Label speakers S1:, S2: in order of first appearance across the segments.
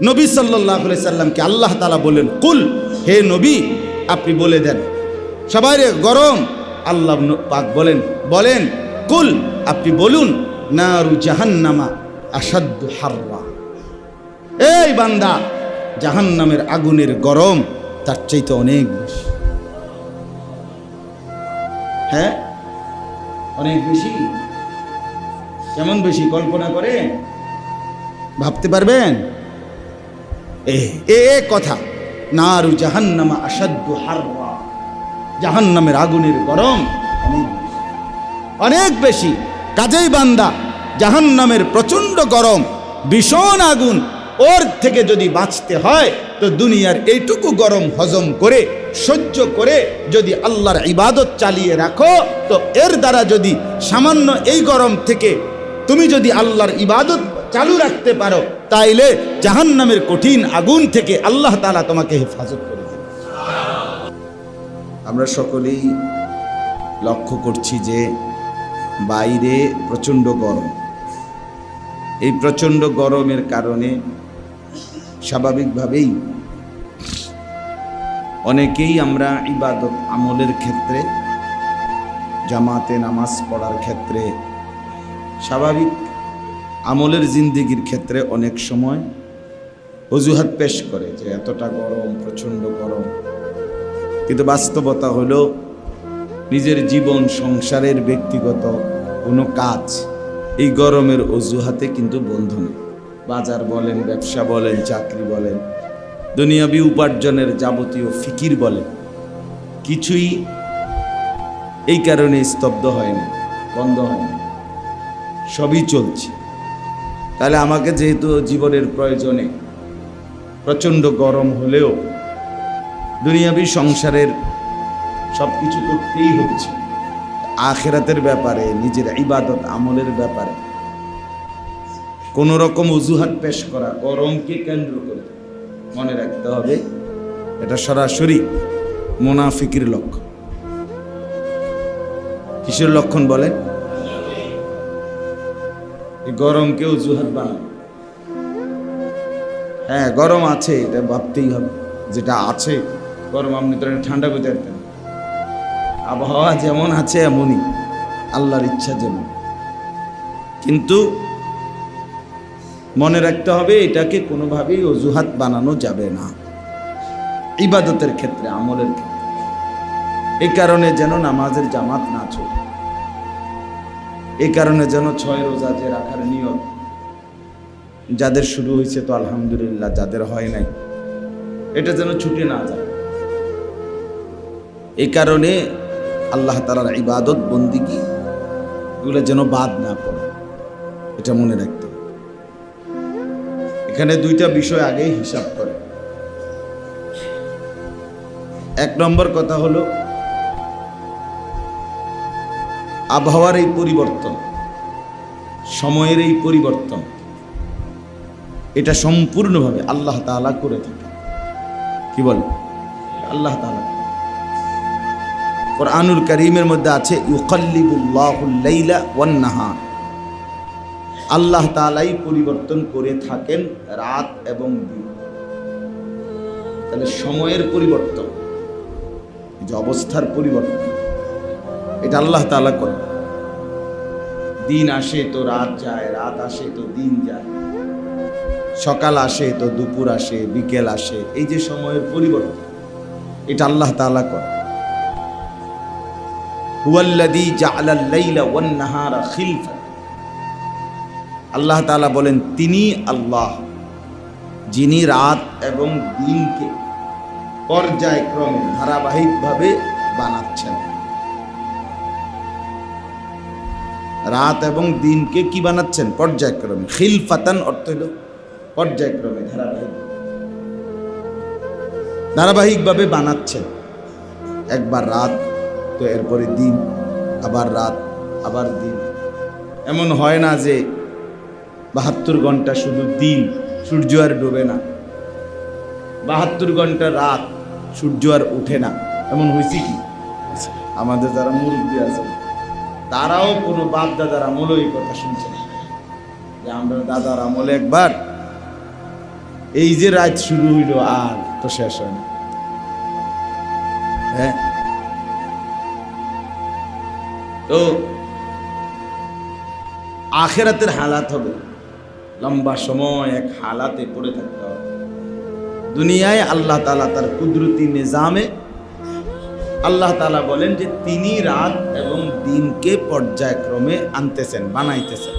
S1: নবী সাল্লাল্লাহু আলাইহি সাল্লামকে আল্লাহ তাআলা বলেন, কুল, হে নবী আপনি বলে দেন সবাই গরম। আল্লাহ পাক বলেন কুল, আপনি বলুন নারু জাহান্নামা আসাদ্দু হাররা, এই বান্দা জাহান্নামের আগুনের গরম তার চাইতে অনেক বেশি। হ্যাঁ, অনেক বেশি। কেমন বেশি কল্পনা করে ভাবতে পারবেন? এ কথা, নারু জাহান্নামা আসাদ্দু হাররা, জাহান্নামের আগুনের গরম অনেক বেশি। কাজেই বান্দা জাহান্নামের প্রচন্ড গরম, ভীষণ আগুন, ওর থেকে যদি বাঁচতে হয় তো দুনিয়ার এইটুকু গরম হজম করে সহ্য করে যদি আল্লাহর ইবাদত চালিয়ে রাখো, তো এর দ্বারা যদি সামান্য এই গরম থেকে তুমি যদি আল্লাহর ইবাদত চালু রাখতে পারো, তাইলে জাহান্নামের কঠিন আগুন থেকে আল্লাহ তাআলা তোমাকে হেফাজত করে দেবে। আমরা সকলেই লক্ষ্য করছি যে বাইরে প্রচণ্ড গরম। এই প্রচণ্ড গরমের কারণে স্বাভাবিকভাবেই অনেকেই আমরা ইবাদত আমলের ক্ষেত্রে, জামাতে নামাজ পড়ার ক্ষেত্রে, স্বাভাবিক আমলের জিন্দেগির ক্ষেত্রে অনেক সময় অজুহাত পেশ করে যে এতটা গরম, প্রচণ্ড গরম। কিন্তু বাস্তবতা হলো নিজের জীবন সংসারের ব্যক্তিগত কোনো কাজ এই গরমের অজুহাতে কিন্তু বন্ধ নেই। বাজার বলেন, ব্যবসা বলেন, চাকরি বলেন, দুনিয়াবি উপার্জনের যাবতীয় ফিকির বলেন, কিছুই এই কারণে স্তব্ধ হয়নি, বন্ধ হয়নি, সবই চলছে। তাহলে আমাকে যেহেতু জীবনের প্রয়োজনে প্রচণ্ড গরম হলেও দুনিয়াবি সংসারের সব কিছু করতেই হচ্ছে, আখিরাতের ব্যাপারে, নিজের ইবাদত আমলের ব্যাপারে কোনো রকম অজুহাত পেশ করা গরমকে কেন্দ্র করে মনে রাখতে হবে এটা সরাসরি মুনাফিকের লক্ষণ। কিসের লক্ষণ বলেন? এই গরমকে অজুহাত বানায়। হ্যাঁ, গরম আছে, এটা ভাবতেই হবে, যেটা আছে গরম। আপনি তো ঠান্ডা করতে পারতেন, আবহাওয়া যেমন আছে এমনই, আল্লাহর ইচ্ছা যেমন। কিন্তু মনে রাখতে হবে এটাকে কোনোভাবেই অজুহাত বানানো যাবে না ইবাদতের ক্ষেত্রে, আমলের ক্ষেত্রে। এই কারণে যেন নামাজের জামাত না ছুটে, এই কারণে যেন 6 রোজা যে রাখার নিয়ত যাদের শুরু হয়েছে তো আলহামদুলিল্লাহ, যাদের হয় নাই এটা যেন ছুটে না যায়। এই কারণে আল্লাহ তাআলার ইবাদত বন্দিগি এগুলো যেন বাদ না পড়ে, এটা মনে রাখতে হবে। এখানে 2টা বিষয় আগেই হিসাব করে। 1 নম্বর কথা হলো আবহাওয়ার এই পরিবর্তন, সময়ের এই পরিবর্তন, এটা সম্পূর্ণভাবে আল্লাহ তাআলা করে থাকে। কি বল? আল্লাহ তাআলা। কুরআনুল কারীমের মধ্যে আছে ইউকাল্লিবুল্লাহুল লাইলা ওয়ান নাহার, আল্লাহ তাআলাই পরিবর্তন করে থাকেন রাত এবং দিন। তাহলে সময়ের পরিবর্তন, এই যে অবস্থার পরিবর্তন, এটা আল্লাহ তাআলা করে। দিন আসে তো রাত যায়, রাত আসে তো দিন যায়, সকাল আসে তো দুপুর আসে, বিকেল আসে, এই যে সময়ের পরিবর্তন, এটা আল্লাহ তাআলা করে। হুয়াল্লাযী জাআলাল লাইলা ওয়ান নাহারা খিলফা, আল্লাহ তাআলা বলেন তিনি আল্লাহ যিনি রাত এবং দিনকে পর্যায়ক্রমে ধারাবাহিকভাবে বানাচ্ছেন। রাত এবং দিনকে কি বানাচ্ছেন? পর্যায়ক্রমে। খিলফাতান অর্থ হল পর্যায়ক্রমে, ধারাবাহিকভাবে বানাচ্ছেন। একবার রাত তো এরপরে দিন, আবার রাত, আবার দিন। এমন হয় না যে 72 ঘন্টা শুধু দিন, সূর্য আর ডোবে না, 72 ঘন্টা রাত, সূর্য আর ওঠে না। এমন হয়েছে কি? আমাদের যারা মুরব্বী আছে তারাও কোনো বাপ দাদার আমলেও এই কথা শুনছে না, যে আমরা দাদার আমলে একবার এই যে রাত শুরু হইল আর তো শেষ হয় না। হ্যাঁ, তো আখিরাতের হালাত হবে, লম্বা সময় এক হালাতে পড়ে থাকতে হবে। দুনিয়ায় আল্লাহ তাআলা তার কুদরতি নিজামে আল্লাহ তাআলা বলেন যে তিনি রাত এবং দিনকে পর্যায়ক্রমে আনতেছেন, বানাইতেছেন।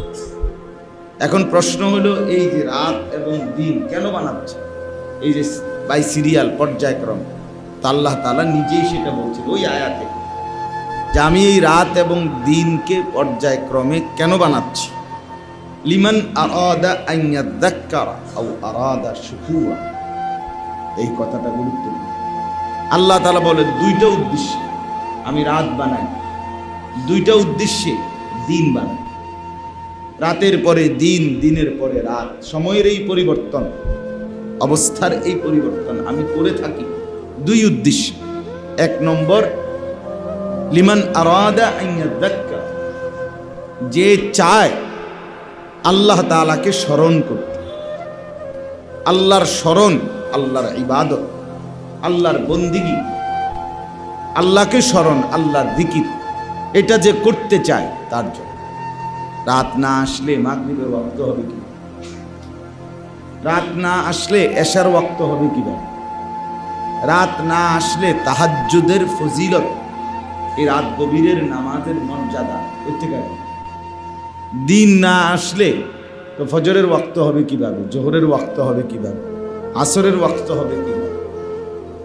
S1: এখন প্রশ্ন হলো, এই যে রাত এবং দিন কেন বানাচ্ছে? এই যে বাই সিরিয়াল পর্যায়ক্রমে, তা আল্লাহ তাআলা নিজেই সেটা বলছেন ওই আয়াতে, যে আমি এই রাত এবং দিনকে পর্যায়ক্রমে কেন বানাচ্ছি। লিমান আরাদা আন ইয়াযাক্কারা আও আরাদা শুকুরা, এই কথাটা গুরুত্বপূর্ণ। আল্লাহ তাআলা বলে দুইটা উদ্দেশ্যে আমি রাত বানাই, দুইটা উদ্দেশ্যে দিন বানাই। রাতের পরে দিন, দিনের পরে রাত, সময়ের এই পরিবর্তন, অবস্থার এই পরিবর্তন আমি করে থাকি দুই উদ্দেশ্যে। এক নম্বর, লিমান আরাদা আন ইয়াযাক্কারা, যে চায় আল্লাহ তাআলাকে স্মরণ করতে। আল্লাহর স্মরণ, আল্লাহর ইবাদত, আল্লাহর বন্দিগি, আল্লাহকে স্মরণ, আল্লাহর জিকির, এটা যে করতে চায় তার জন্য। রাত না আসলে মাগরিবের ওয়াক্ত হবে কি? রাত না আসলে এশার ওয়াক্ত হবে কিভাবে? রাত না আসলে তাহাজ্জুদের ফজিলত, এই রাত গভীরের নামাজের মর্যাদা কোত্থেকে? দিন না আসলে তো ফজরের ওয়াক্ত হবে কিভাবে? জোহরের ওয়াক্ত হবে কিভাবে? আসরের ওয়াক্ত হবে কিভাবে?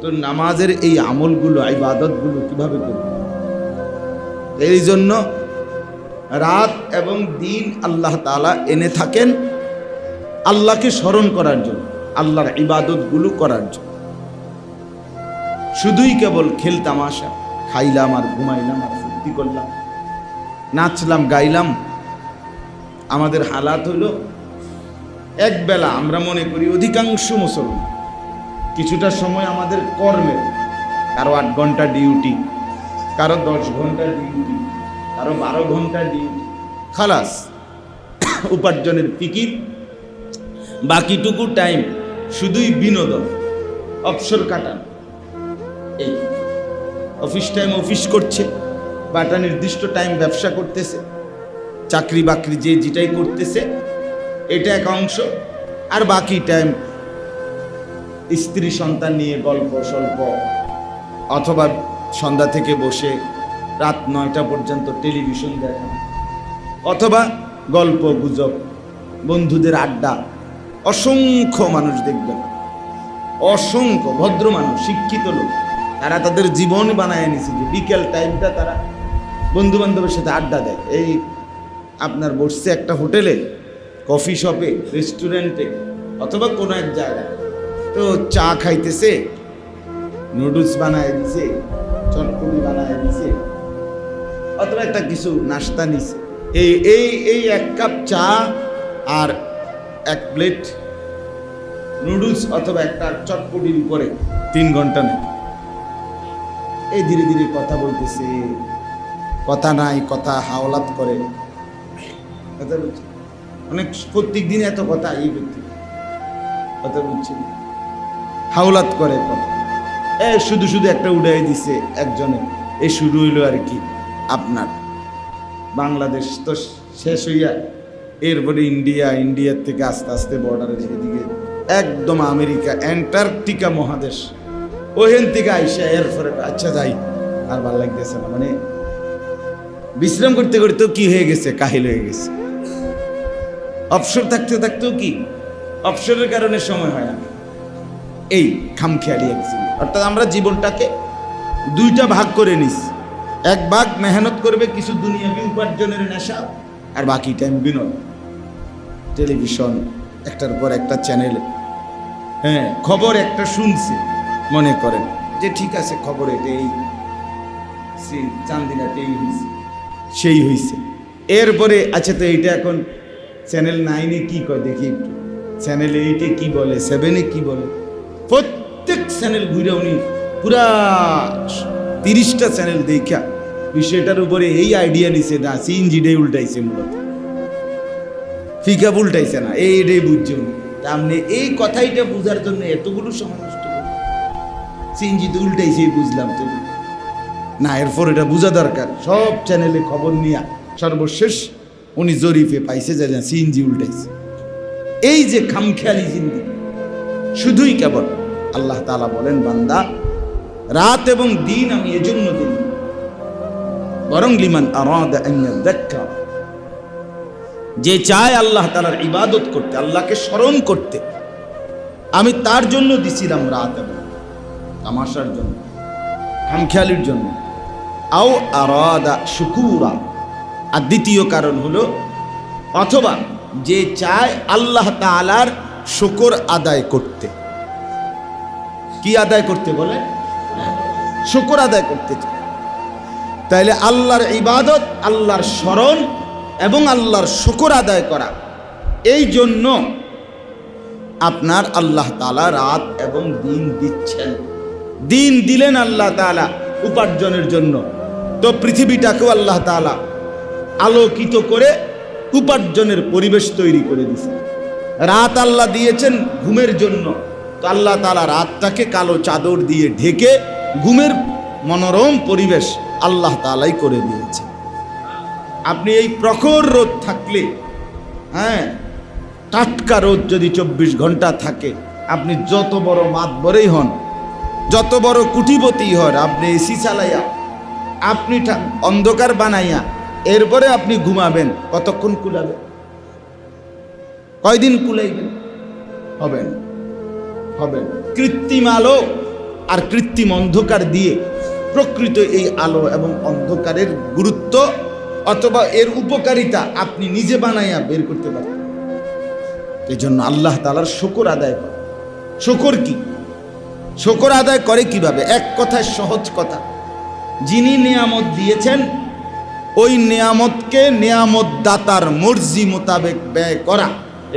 S1: তো নামাজের এই আমলগুলো, ইবাদতগুলো কিভাবে করবে? এই জন্য রাত এবং দিন আল্লাহ তাআলা এনে থাকেন আল্লাহকে স্মরণ করার জন্য, আল্লাহর ইবাদতগুলো করার জন্য। শুধুই কেবল খেল তামাশা, খাইলাম আর ঘুমাইলাম আর ফুর্তি করলাম, নাচলাম গাইলাম। আমাদের হালাত হলো একবেলা, আমরা মনে করি অধিকাংশ মুসলমান কিছুটা সময় আমাদের কর্মের, কারো 8 ঘন্টা ডিউটি, কারো 10 ঘন্টা ডিউটি, কারো 12 ঘন্টা ডিউটি, খালাস উপার্জনের ফিকির। বাকিটুকু টাইম শুধুই বিনোদন, অবসর কাটান। এই অফিস টাইম অফিস করছে, বা একটা নির্দিষ্ট টাইম ব্যবসা করতেছে, চাকরি বাকরি যে যেটাই করতেছে, এটা এক অংশ। আর বাকি টাইম স্ত্রী সন্তান নিয়ে গল্প স্বল্প, অথবা সন্ধ্যা থেকে বসে রাত 9টা পর্যন্ত টেলিভিশন দেখা, অথবা গল্প গুজব, বন্ধুদের আড্ডা। অসংখ্য মানুষ দেখবেন, অসংখ্য ভদ্র মানুষ, শিক্ষিত লোক, তারা তাদের জীবন বানায় নিছে যে বিকেল টাইমটা তারা বন্ধু বান্ধবের সাথে আড্ডা দেয়। এই আপনার বসছে একটা হোটেলে, কফি শপে, রেস্টুরেন্টে, অথবা কোনো এক জায়গায়, তো চা খাইতেছে, নুডলস বানায় দিছে, চটপটি বানায় দিছে, অথবা একটা কিছু নাস্তা নিছে। এই এই এই 1 কাপ চা আর 1 প্লেট নুডলস অথবা একটা চটপটির উপরে 3 ঘন্টা নেই। এই ধীরে ধীরে কথা বলতেছে, কথা নাই, কথা হাওলাত করে, কথা বলছে অনেক, প্রত্যেক দিন এত কথা, এই ব্যক্তি কথা বলছে, হাওলাত করে কথা। শুধু শুধু একটা উড়াই দিছে একজনে। এই শুরু হইল আর কি আপনার বাংলাদেশ তো শেষ হইয়া, এরপরে ইন্ডিয়া, ইন্ডিয়ার থেকে আস্তে আস্তে বর্ডারের এদিকে একদম আমেরিকা, অ্যান্টার্কটিকা মহাদেশ, ওখান থেকে আইসা এরপরে আচ্ছা যাই আর ভালো লাগতেছে না, মানে বিশ্রাম করতে করতেও কি হয়ে গেছে, কাহিল হয়ে গেছে। অবসর থাকতে থাকতেও কি অবসরের কারণে সময় হয় না, এই খামখেয়ালি একদিন। অর্থাৎ আমরা জীবনটাকে 2টা ভাগ করে নিস। এক ভাগ মেহনত করবে কিছু দুনিয়াবি উপার্জনের নেশা, আর বাকি টাইম বিনোদন, টেলিভিশন একটার পর একটা চ্যানেলে। হ্যাঁ, খবর একটা শুনছে, মনে করেন যে ঠিক আছে খবর এটা, এই চান্দিনাতে এই হয়েছে, সেই হয়েছে। এরপরে আচ্ছা তো এইটা এখন চ্যানেল 9-এ কি কয় দেখি একটু, চ্যানেল 8-এ কি বলে, 7-এ কি বলে, প্রত্যেক চ্যানেল ঘুরে উনি পুরা 30টা চ্যানেল দেখা বিষয়টার উপরে এই আইডিয়া নিছে, না সিএনজিটাই উল্টাইছে, মূলত ফিকা উল্টাইছে না, এইটাই বুঝছে উনি। তা আপনি এই কথাইটা বোঝার জন্য এতগুলো সময় নষ্ট করেন? সিএনজি তো উল্টাইছে, বুঝলাম তো না, এরপর এটা বোঝা দরকার। সব চ্যানেলে খবর নিয়ে সর্বশেষ উনি জরিফে পাইছে যে সিএনজি উল্টাইছে। এই যে খামখেয়ালি জিন্দেগি, শুধুই কেবল আল্লাহ তাআলা বলেন, বান্দা রাত এবং দিন আমি এজন্য দিই, বরং লিমান আরাদা আন ইয়াযাক্কার, যে চায় আল্লাহ তাআলার ইবাদত করতে, আল্লাহকে স্মরণ করতে, আমি তার জন্য দিছিলাম রাত এবং তামাশার জন্য, খামখেয়ালির জন্য। আও আরাদা শুকুরা, আর দ্বিতীয় কারণ হলো অথবা যে চায় আল্লাহ তাআলার শুকর আদায় করতে। কি আদায় করতে বলে? শুকর আদায় করতে চায়। তাইলে আল্লাহর ইবাদত, আল্লাহর স্মরণ এবং আল্লাহর শুকর আদায় করা, এই জন্য আপনার আল্লাহ তাআলা রাত এবং দিন দিচ্ছেন। দিন দিলেন আল্লাহ তাআলা উপার্জনের জন্য, তো পৃথিবীটাকেও আল্লাহ তাআলা আলোকিত করে উপার্জনের পরিবেশ তৈরি করে দিয়েছেন। রাত আল্লাহ দিয়েছেন ঘুমের জন্য, তো আল্লাহ তাআলা রাতটাকে কালো চাদর দিয়ে ঢেকে ঘুমের মনোরম পরিবেশ আল্লাহ তাআলাই করে দিয়েছে। আপনি এই প্রখর রোদ থাকলে, টাটকা রোদ যদি 24 ঘন্টা থাকে, আপনি যত বড় মাতবরেই হন, যত বড় কুটিপতি হন, আপনি এসি চালাইয়া, আপনি অন্ধকার বানাইয়া, এরপরে আপনি ঘুমাবেন, কতক্ষণ কুলাবেন? কয়দিন কুলাইবেন? হবেন হবেন। কৃত্রিম আলো আর কৃত্রিম অন্ধকার দিয়ে প্রকৃত এই আলো এবং অন্ধকারের গুরুত্ব অথবা এর উপকারিতা আপনি নিজে বানাইয়া বের করতে পারেন। এই জন্য আল্লাহ তাআলার শুকর আদায় করে। শুকর কি? শুকর আদায় করে কিভাবে? এক কথায়, সহজ কথা, যিনি নিয়ামত দিয়েছেন ওই নিয়ামতকে নিয়ামত দাতার মর্জি মোতাবেক ব্যয় করা,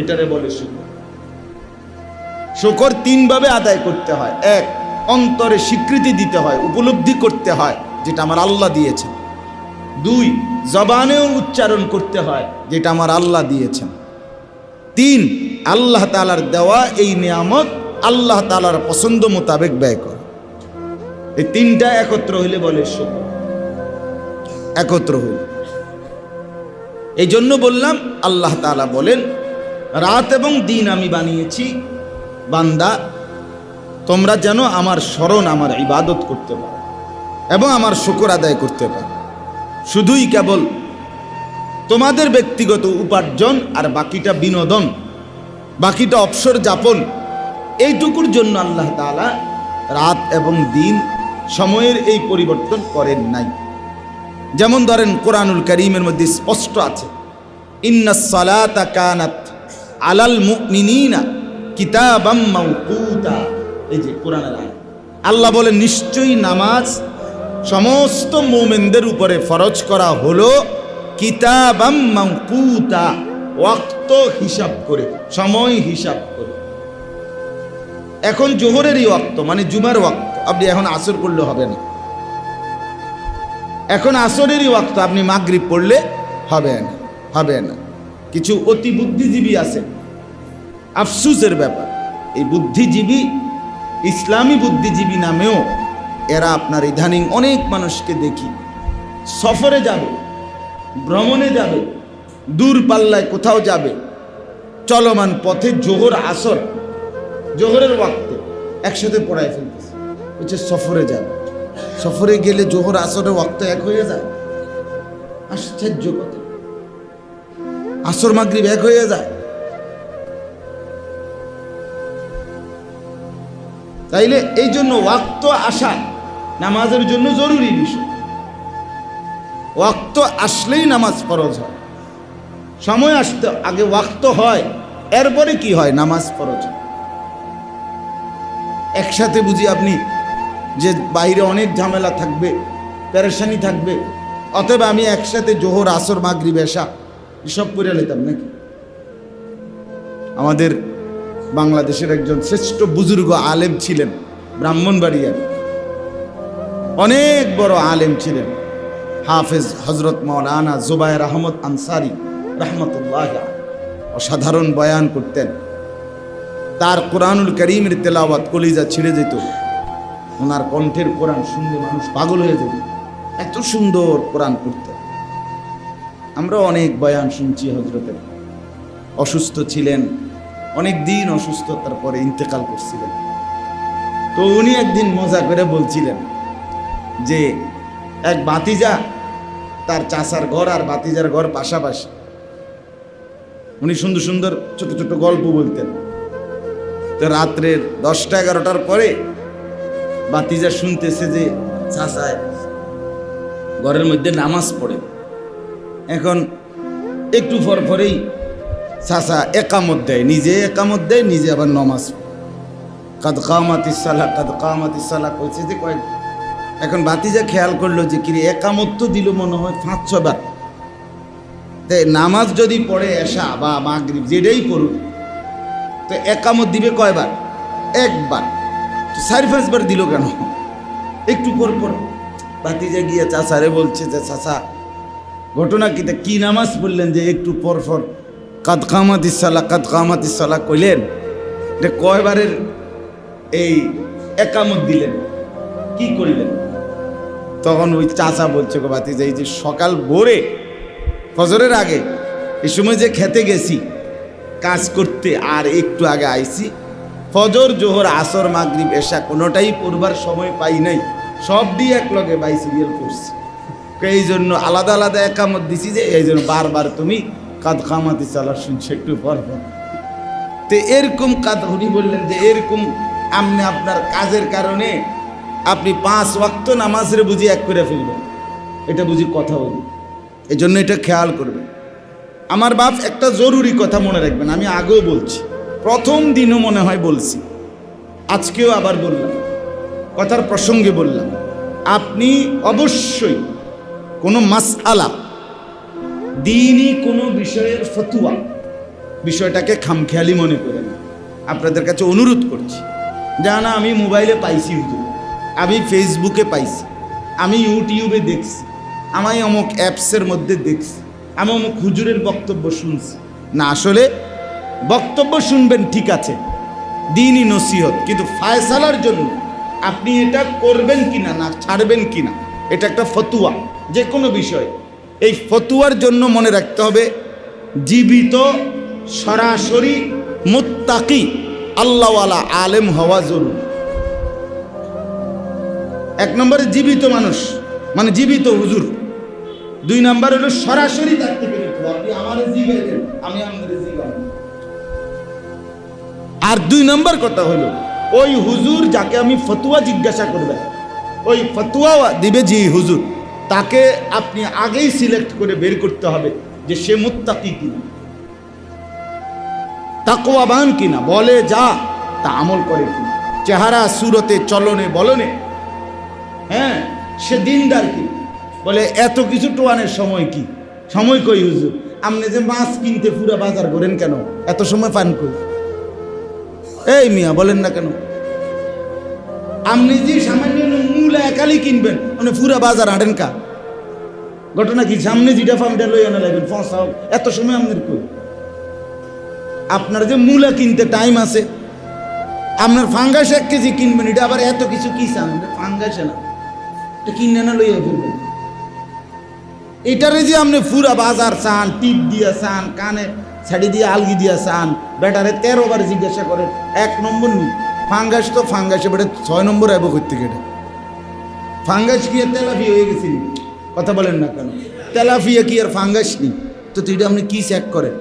S1: এটারে বলে শুকর। শুকর 3 ভাবে আদায় করতে হয়। 1, অন্তরে স্বীকৃতি দিতে হয়, উপলব্ধি করতে হয় যেটা আমার আল্লাহ দিয়েছেন। 2, জবানেও উচ্চারণ করতে হয় যেটা আমার আল্লাহ দিয়েছেন। 3, আল্লাহ তাআলার দেওয়া এই নিয়ামত আল্লাহ তাআলার পছন্দ মোতাবেক ব্যয় করা। এই 3টা একত্র হইলে বলে শুকর। একত্র হইলে, এই জন্য বললাম আল্লাহ তাআলা বলেন, রাত এবং দিন আমি বানিয়েছি বান্দা, তোমরা যেন আমার স্মরণ, আমার ইবাদত করতে পারো এবং আমার শুকর আদায় করতে পারো। শুধুই কেবল তোমাদের ব্যক্তিগত উপার্জন আর বাকিটা বিনোদন, বাকিটা অবসর যাপন, এইটুকুর জন্য আল্লাহ তাআলা রাত এবং দিন সময়ের এই পরিবর্তন করেন নাই। যেমন ধরেন কোরআনুল কারীমের মধ্যে স্পষ্ট আছে, ইন্নাস সালাতা কানাত আলাল মুমিনিনা কিতাবাম মাওকুতা। এই যে কোরআনের আয়াত, আল্লাহ বলেন নিশ্চয়ই নামাজ সমস্ত মুমিনদের উপরে ফরজ করা হলো কিতাবাম মাওকুতা, ওয়াক্ত হিসাব করে, সময় হিসাব করে। এখন জোহরেরই ওয়াক্ত, মানে জুমার ওয়াক্ত, আপনি এখন আসর পড়লে হবে না। এখন আসরেরই ওয়াক্ত, আপনি মাগরিব পড়লে হবে না, হবে না। কিছু অতি বুদ্ধিজীবী আছে, আফসুসের ব্যাপার, এই বুদ্ধিজীবী, ইসলামী বুদ্ধিজীবী নামেও এরা আপনার ইদানিং অনেক মানুষকে দেখি সফরে যাবে, ভ্রমণে যাবে, দূর পাল্লায় কোথাও যাবে, চলমান পথে জোহর আসর, জোহরের ওয়াক্তে একসাথে পড়ায় ফেলতেছে, হচ্ছে সফরে যাবে। সফরে গেলে জোহর আসরের ওয়াক্ত এক হয়ে যায়? আশ্চর্য কথা, আসর মাগরিব এক হয়ে যায়। তাইলে এই জন্য ওয়াক্ত আসা নামাজের জন্য জরুরি বিষয়। ওয়াক্ত আসলেই নামাজ ফরজ হয়, সময় আসতে আগে ওয়াক্ত হয়, এরপরে কি হয়? নামাজ ফরজ হয়। একসাথে বুঝি আপনি যে বাইরে অনেক ঝামেলা থাকবে, পেরেশানি থাকবে, অতএব আমি একসাথে জোহর আসর মাগরিব এশা এসব করে নিতাম নাকি? আমাদের বাংলাদেশের একজন শ্রেষ্ঠ বুজুর্গ আলেম ছিলেন, ব্রাহ্মণবাড়িয়ার অনেক বড় আলেম ছিলেন, হাফেজ হজরত মাওলানা জুবায়ের আহমদ আনসারী রাহমাতুল্লাহ। অসাধারণ বয়ান করতেন, তার কোরআনুল কারীমের তেলাওয়াত কলিজা ছিঁড়ে যেত। ওনার কণ্ঠের কোরআন শুনলে মানুষ পাগল হয়ে যেত, এত সুন্দর কোরআন পড়তেন। আমরা অনেক বয়ান শুনছি হযরতের। অসুস্থ ছিলেন, অনেক দিন অসুস্থতার পরে ইন্তেকাল করছিলেন। তো উনি একদিন মজা করে বলছিলেন যে এক ভাতিজা, তার চাচার ঘর আর ভাতিজার ঘর পাশাপাশি। উনি সুন্দর সুন্দর ছোট ছোট গল্প বলতেন। তো রাত্রের 10টা-11টার পরে ভাতিজা শুনতেছে যে চাচায় ঘরের মধ্যে নামাজ পড়ে। এখন একটু পরেই চাচা একামত দেয়, নিজে একামত দেয়, নিজে আবার নামাজ কাদ কামাতিস সালাহ, কাদ কামাতিস সালাহ কইছে যে কয়েক। এখন ভাতিজা খেয়াল করলো যে কি একামত তো দিল মনে হয় 5-6 বার। তাই নামাজ যদি পড়ে এশা বা মাগরিব যেটাই পড়ুক, তো একামত দিবে কয়বার? একবার। 4-5 বার দিল কেন? একটু পর ভাতিজা গিয়ে চাচারে বলছে যে চাচা ঘটনা কি নামাজ পড়লেন যে একটু পর কাদ কামাতিস সালাহ, কাদ কামাতিস সালাহ কইলেন? এটা কয়বারের এই একামত দিলেন, কি করলেন? তখন ওই চাচা বলছে গো ভাতিজা, এই যে সকাল ভোরে ফজরের আগে এই সময় যে খেতে গেছি কাজ করতে, আর একটু আগে আইছি, ফজর জোহর আসর মাগরিব এশা কোনোটাই পড়বার সময় পাই নাই, সব দিয়ে এক লগে বাই সিরিয়াল করছি। এই জন্য আলাদা আলাদা একামত দিছি যে এই জন্য বারবার তুমি কাদ কামাতিস সালাহ শুনছো একটু পর। তো এরকম কাদ উনি বললেন যে এরকম আপনি আপনার কাজের কারণে আপনি 5 ওয়াক্ত নামাজের বুঝি এক করে ফেলবেন, এটা বুঝি কথা বলি। এই জন্য এটা খেয়াল করবেন। আমার বাপ একটা জরুরি কথা মনে রাখবেন, আমি আগেও বলছি, প্রথম দিনও মনে হয় বলছি, আজকেও আবার বললাম, কথার প্রসঙ্গে বললাম, আপনি অবশ্যই কোনো মাসআলা, দ্বীনি কোনো বিষয়ের ফতোয়া, বিষয়টাকে খামখেয়ালি মনে করেন। আপনাদের কাছে অনুরোধ করছি, জানা আমি মোবাইলে পাইছি, আমি ফেসবুকে পাইছি, আমি ইউটিউবে দেখছি, আমি অমুক অ্যাপসের মধ্যে দেখছি, আমি অমুক হুজুরের বক্তব্য শুনছি না। আসলে বক্তব্য শুনবেন ঠিক আছে, দ্বীনি নসিহত, কিন্তু ফায়সালার জন্য আপনি এটা করবেন কিনা না ছাড়বেন কিনা, এটা একটা ফতোয়া যে কোনো বিষয়। এই ফতোয়ার জন্য মনে রাখতে হবে জীবিত সরাসরি মুত্তাকি আল্লাহওয়ালা আলেম হওয়া জরুরি। 1 নম্বরে জীবিত মানুষ মানে জীবিত হুজুর। 2 নম্বর হলো সরাসরি থাকতে পেরে, আপনি আমারে জিগাইলেন আমি আপনারে জিগাবো। আর 2 নম্বর কথা হলো ওই হুজুর যাকে আমি ফতোয়া জিজ্ঞাসা করবে, ওই ফতোয়া দিবে যে হুজুর, তাকে আপনি আগেই সিলেক্ট করে বের করতে হবে যে সে মুত্তাকি কিনা, তাকওয়াবান কিনা, বলে যা তা আমল করে কিনা, চেহারা সুরতে চলনে বলনে, হ্যাঁ সে দিনদার কি। বলে এত কিছু টোয়ানের সময় কি, সময় কই হুজুর? আপনি যে মাছ কিনতে পুরা বাজার করেন কেন, এত সময় পান কই? এই মিয়া বলেন না কেন? আপনি যে সামান্য মূলা একালি কিনবেন, মানে পুরা বাজার হাঁটেন কা? ঘটনা কি? সামনে যেটা ফার্মটা লই আনা লাগবেন, ফসাও এত সময় আপনার কই? আপনার যে মূলা কিনতে টাইম আছে, আপনার ফাঙ্গাস 1 কেজি কিনবেন, এটা আবার এত কিছু কি চান? ফাঙ্গাসে না, এটা কিনে না লইয়া ফেলবেন। এটারে যে আপনি পুরা বাজার চান, টিপ দিয়া চান, কানে ছাড়ি দিয়ে আলগি দিয়া চান, বেটারে 13 বার জিজ্ঞাসা করেন, 1 নম্বর নি ফাঙ্গাস, তো ফাঙ্গাসে বেটা 6 নম্বর আইব করতে গেলে। ফাঙ্গাস কি আর তেলাপিয়া হয়ে গেছিল? কথা বলেন না কেন? তেলাপিয়া কি আর ফাঙ্গাস নি? তো এটা আপনি কি চেক করেন?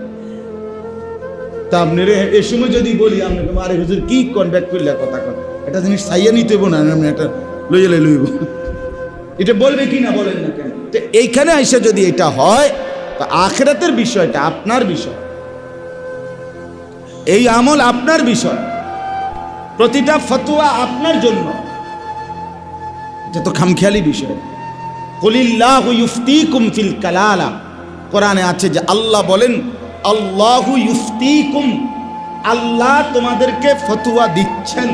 S1: তা আপনি এ সময় যদি বলি আপনাকে আরে হুজুর কি কনব্যাক করলে কথা কন, এটা জিনিস চাইয়া নিতে হইব না, আপনি এটা লইব, এটা বলবে কি না বলেন না কেন? তো এইখানে আইসা যদি এটা হয়, তো আখিরাতের বিষয়টা আপনার বিষয়, এই আমল আপনার বিষয়, প্রতিটা ফতোয়া আপনার জন্য, এটা তো খামখেয়ালি বিষয়। কুলিল্লাহু ইউফতিকুম ফিল কালালা, কোরআনে আছে যে আল্লাহ বলেন আল্লাহু ইউফতিকুম, আল্লাহ তোমাদেরকে ফতোয়া দিচ্ছেন।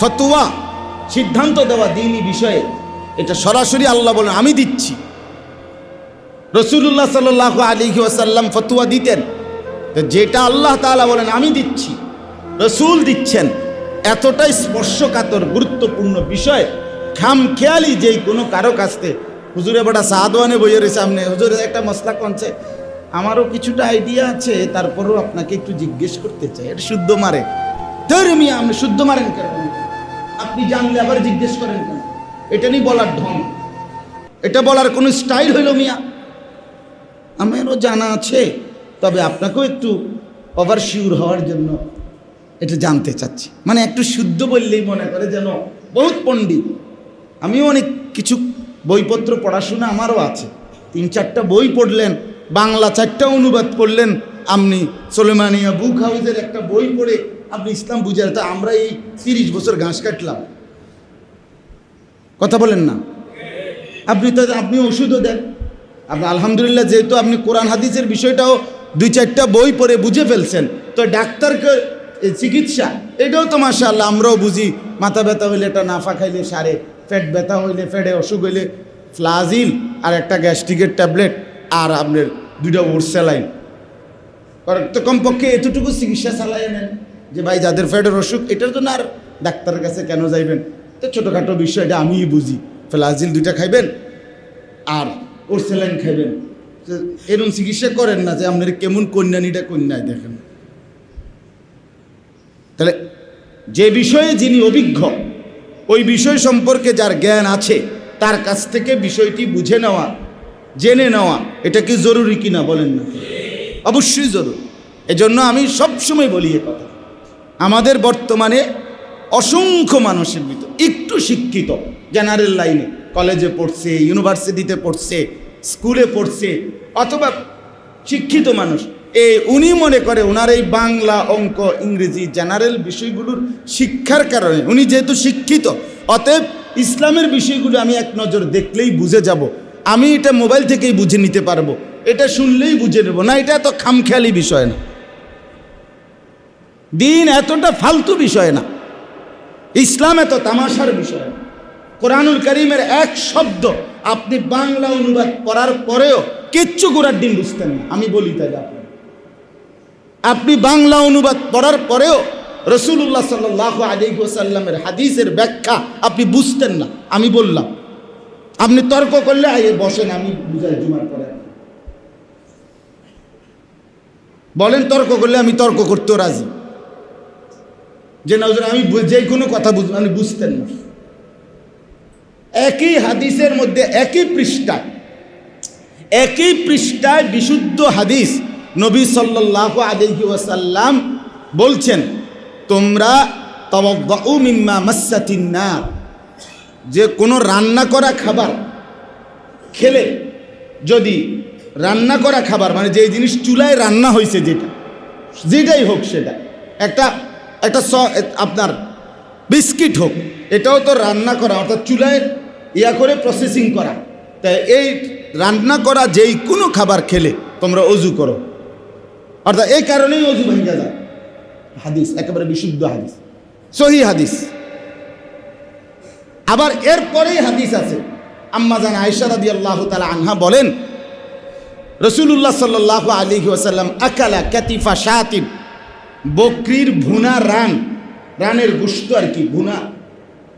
S1: ফতোয়া সিদ্ধান্ত দেওয়া দ্বীনি বিষয়ে, এটা সরাসরি আল্লাহ বলেন আমি দিচ্ছি। রাসূলুল্লাহ সাল্লাল্লাহু আলাইহি ওয়াসাল্লাম ফতোয়া দিতেন, তো যেটা আল্লাহ তাআলা বলেন আমি দিচ্ছি, রসুল দিচ্ছেন, এতটাই স্পর্শকাতর গুরুত্বপূর্ণ বিষয়, খামখেয়ালি যেই কোনো কারো কাছতে হুজুরে বড়া সাদওয়ানে বইয়ের সামনে হুজুরে একটা মশলা কনছে, আমারও কিছুটা আইডিয়া আছে, তারপরেও আপনাকে একটু জিজ্ঞেস করতে চাই, এটা শুদ্ধ মারে মিয়া, আপনি শুদ্ধ মারেন কেন? আপনি জানলে আবার জিজ্ঞেস করেন কেন? এটা নিয়ে বলার ঢং, এটা বলার কোনো স্টাইল হইল মিয়া? আমারও জানা আছে, তবে আপনাকেও একটু ওভার শিওর হওয়ার জন্য এটা জানতে চাচ্ছি। মানে একটু শুদ্ধ বললেই মনে করে যেন বহুত পণ্ডিত। আমিও অনেক কিছু বইপত্র পড়াশোনা আমারও আছে, 3-4টা বই পড়লেন, বাংলা 4টা অনুবাদ করলেন আপনি, সোলেমানিয়া বুক হাউসের একটা বই পড়ে আপনি ইসলাম বুঝার, তা আমরা এই 30 বছর ঘাস কাটলাম, কথা বলেন না? আপনি ওষুধও দেন, আপনি আলহামদুলিল্লাহ, যেহেতু আপনি কোরআন হাদিসের বিষয়টাও 2-4টা বই পড়ে বুঝে ফেলছেন, তো ডাক্তারকে চিকিৎসা এটাও তো মাশাআল্লাহ আমরাও বুঝি। মাথা ব্যথা হইলে এটা নাফা খাইলে সারে, পেট ব্যথা হইলে, পেটে অসুখ হইলে ফ্লাজিল আর একটা গ্যাস্ট্রিকের ট্যাবলেট আর আপনার 2টা ওর স্যালাইন, তো কমপক্ষে এতটুকু চিকিৎসা চালাইয়ে নেন যে ভাই যাদের পেটের অসুখ, এটার জন্য আর ডাক্তারের কাছে কেন যাইবেন? তো ছোটোখাটো বিষয়, এটা আমিই বুঝি, ফ্লাজিল 2টা খাইবেন আর ওর স্যালাইন খাইবেন, এরকম চিকিৎসা করেন না যে আপনার কেমন কন্যানিটা কন্যায় দেখেন। তাহলে যে বিষয়ে যিনি অভিজ্ঞ, ওই বিষয় সম্পর্কে যার জ্ঞান আছে, তার কাছ থেকে বিষয়টি বুঝে নেওয়া, জেনে নেওয়া, এটা কি জরুরি কিনা বলেন না? অবশ্যই জরুরি। এজন্য আমি সবসময় বলি এ কথা, আমাদের বর্তমানে অসংখ্য মানুষের ভিতর একটু শিক্ষিত, জেনারেল লাইনে কলেজে পড়ছে, ইউনিভার্সিটিতে পড়ছে, স্কুলে পড়ছে, অথবা শিক্ষিত মানুষ, উনি মনে করে ওনার এই বাংলা, অঙ্ক, ইংরেজি জেনারেল বিষয়গুলোর শিক্ষার কারণে উনি যেহেতু শিক্ষিত, অতএব ইসলামের বিষয়গুলো আমি এক নজর দেখলেই বুঝে যাব, আমি এটা মোবাইল থেকেই বুঝে নিতে পারবো, এটা শুনলেই বুঝে নেব না। এটা তো খামখেয়ালি বিষয় না, দিন এতটা ফালতু বিষয় না, ইসলাম এত তামাশার বিষয় না। কোরআনুল কারীমের এক শব্দ আপনি বাংলা অনুবাদ করার পরেও কিচ্ছু গোড়ার দিন বুঝতেন না, আমি বলি তাই। আপনি বাংলা অনুবাদ পড়ার পরেও রাসূলুল্লাহ সাল্লাল্লাহু আলাইহি ওয়াসাল্লামের হাদিসের ব্যাখ্যা আপনি বুঝতেন না, আমি বললাম। আপনি তর্ক করলে আইয়ে বসেন, আমি বুঝাই জুমার পরে বলেন, তর্ক করলে আমি তর্ক করতেও রাজি, যে না আমি যে কোনো কথা আপনি বুঝতেন না। একই হাদিসের মধ্যে একই পৃষ্ঠায় বিশুদ্ধ হাদিস, নবী সাল্লাল্লাহু আলাইহি ওয়াসাল্লাম বলছেন, তোমরা তাওয়াদ্দাউ মিম্মা মাসসাতিন নার, যে কোনো রান্না করা খাবার খেলে, যদি রান্না করা খাবার মানে যে জিনিস চুলায় রান্না হয়েছে, যেটাই হোক, সেটা একটা আপনার বিস্কিট হোক, এটাও তো রান্না করা, অর্থাৎ চুলায় করে প্রসেসিং করা। তাই এই রান্না করা যেই কোনো খাবার খেলে তোমরা অজু করো, অর্থাৎ এই কারণেই অজু ভেঙে যায়। হাদিস একেবারে বিশুদ্ধ হাদিস, সহিহ হাদিস। আবার এরপরেই হাদিস আছে, আম্মা জান আয়েশা রাদিয়াল্লাহু তাআলা আনহা বলেন, রাসূলুল্লাহ সাল্লাল্লাহু আলাইহি ওয়াসাল্লাম আকালা কাতিফা শাতিন, বকরির ভুনা রানের গোশত আর কি,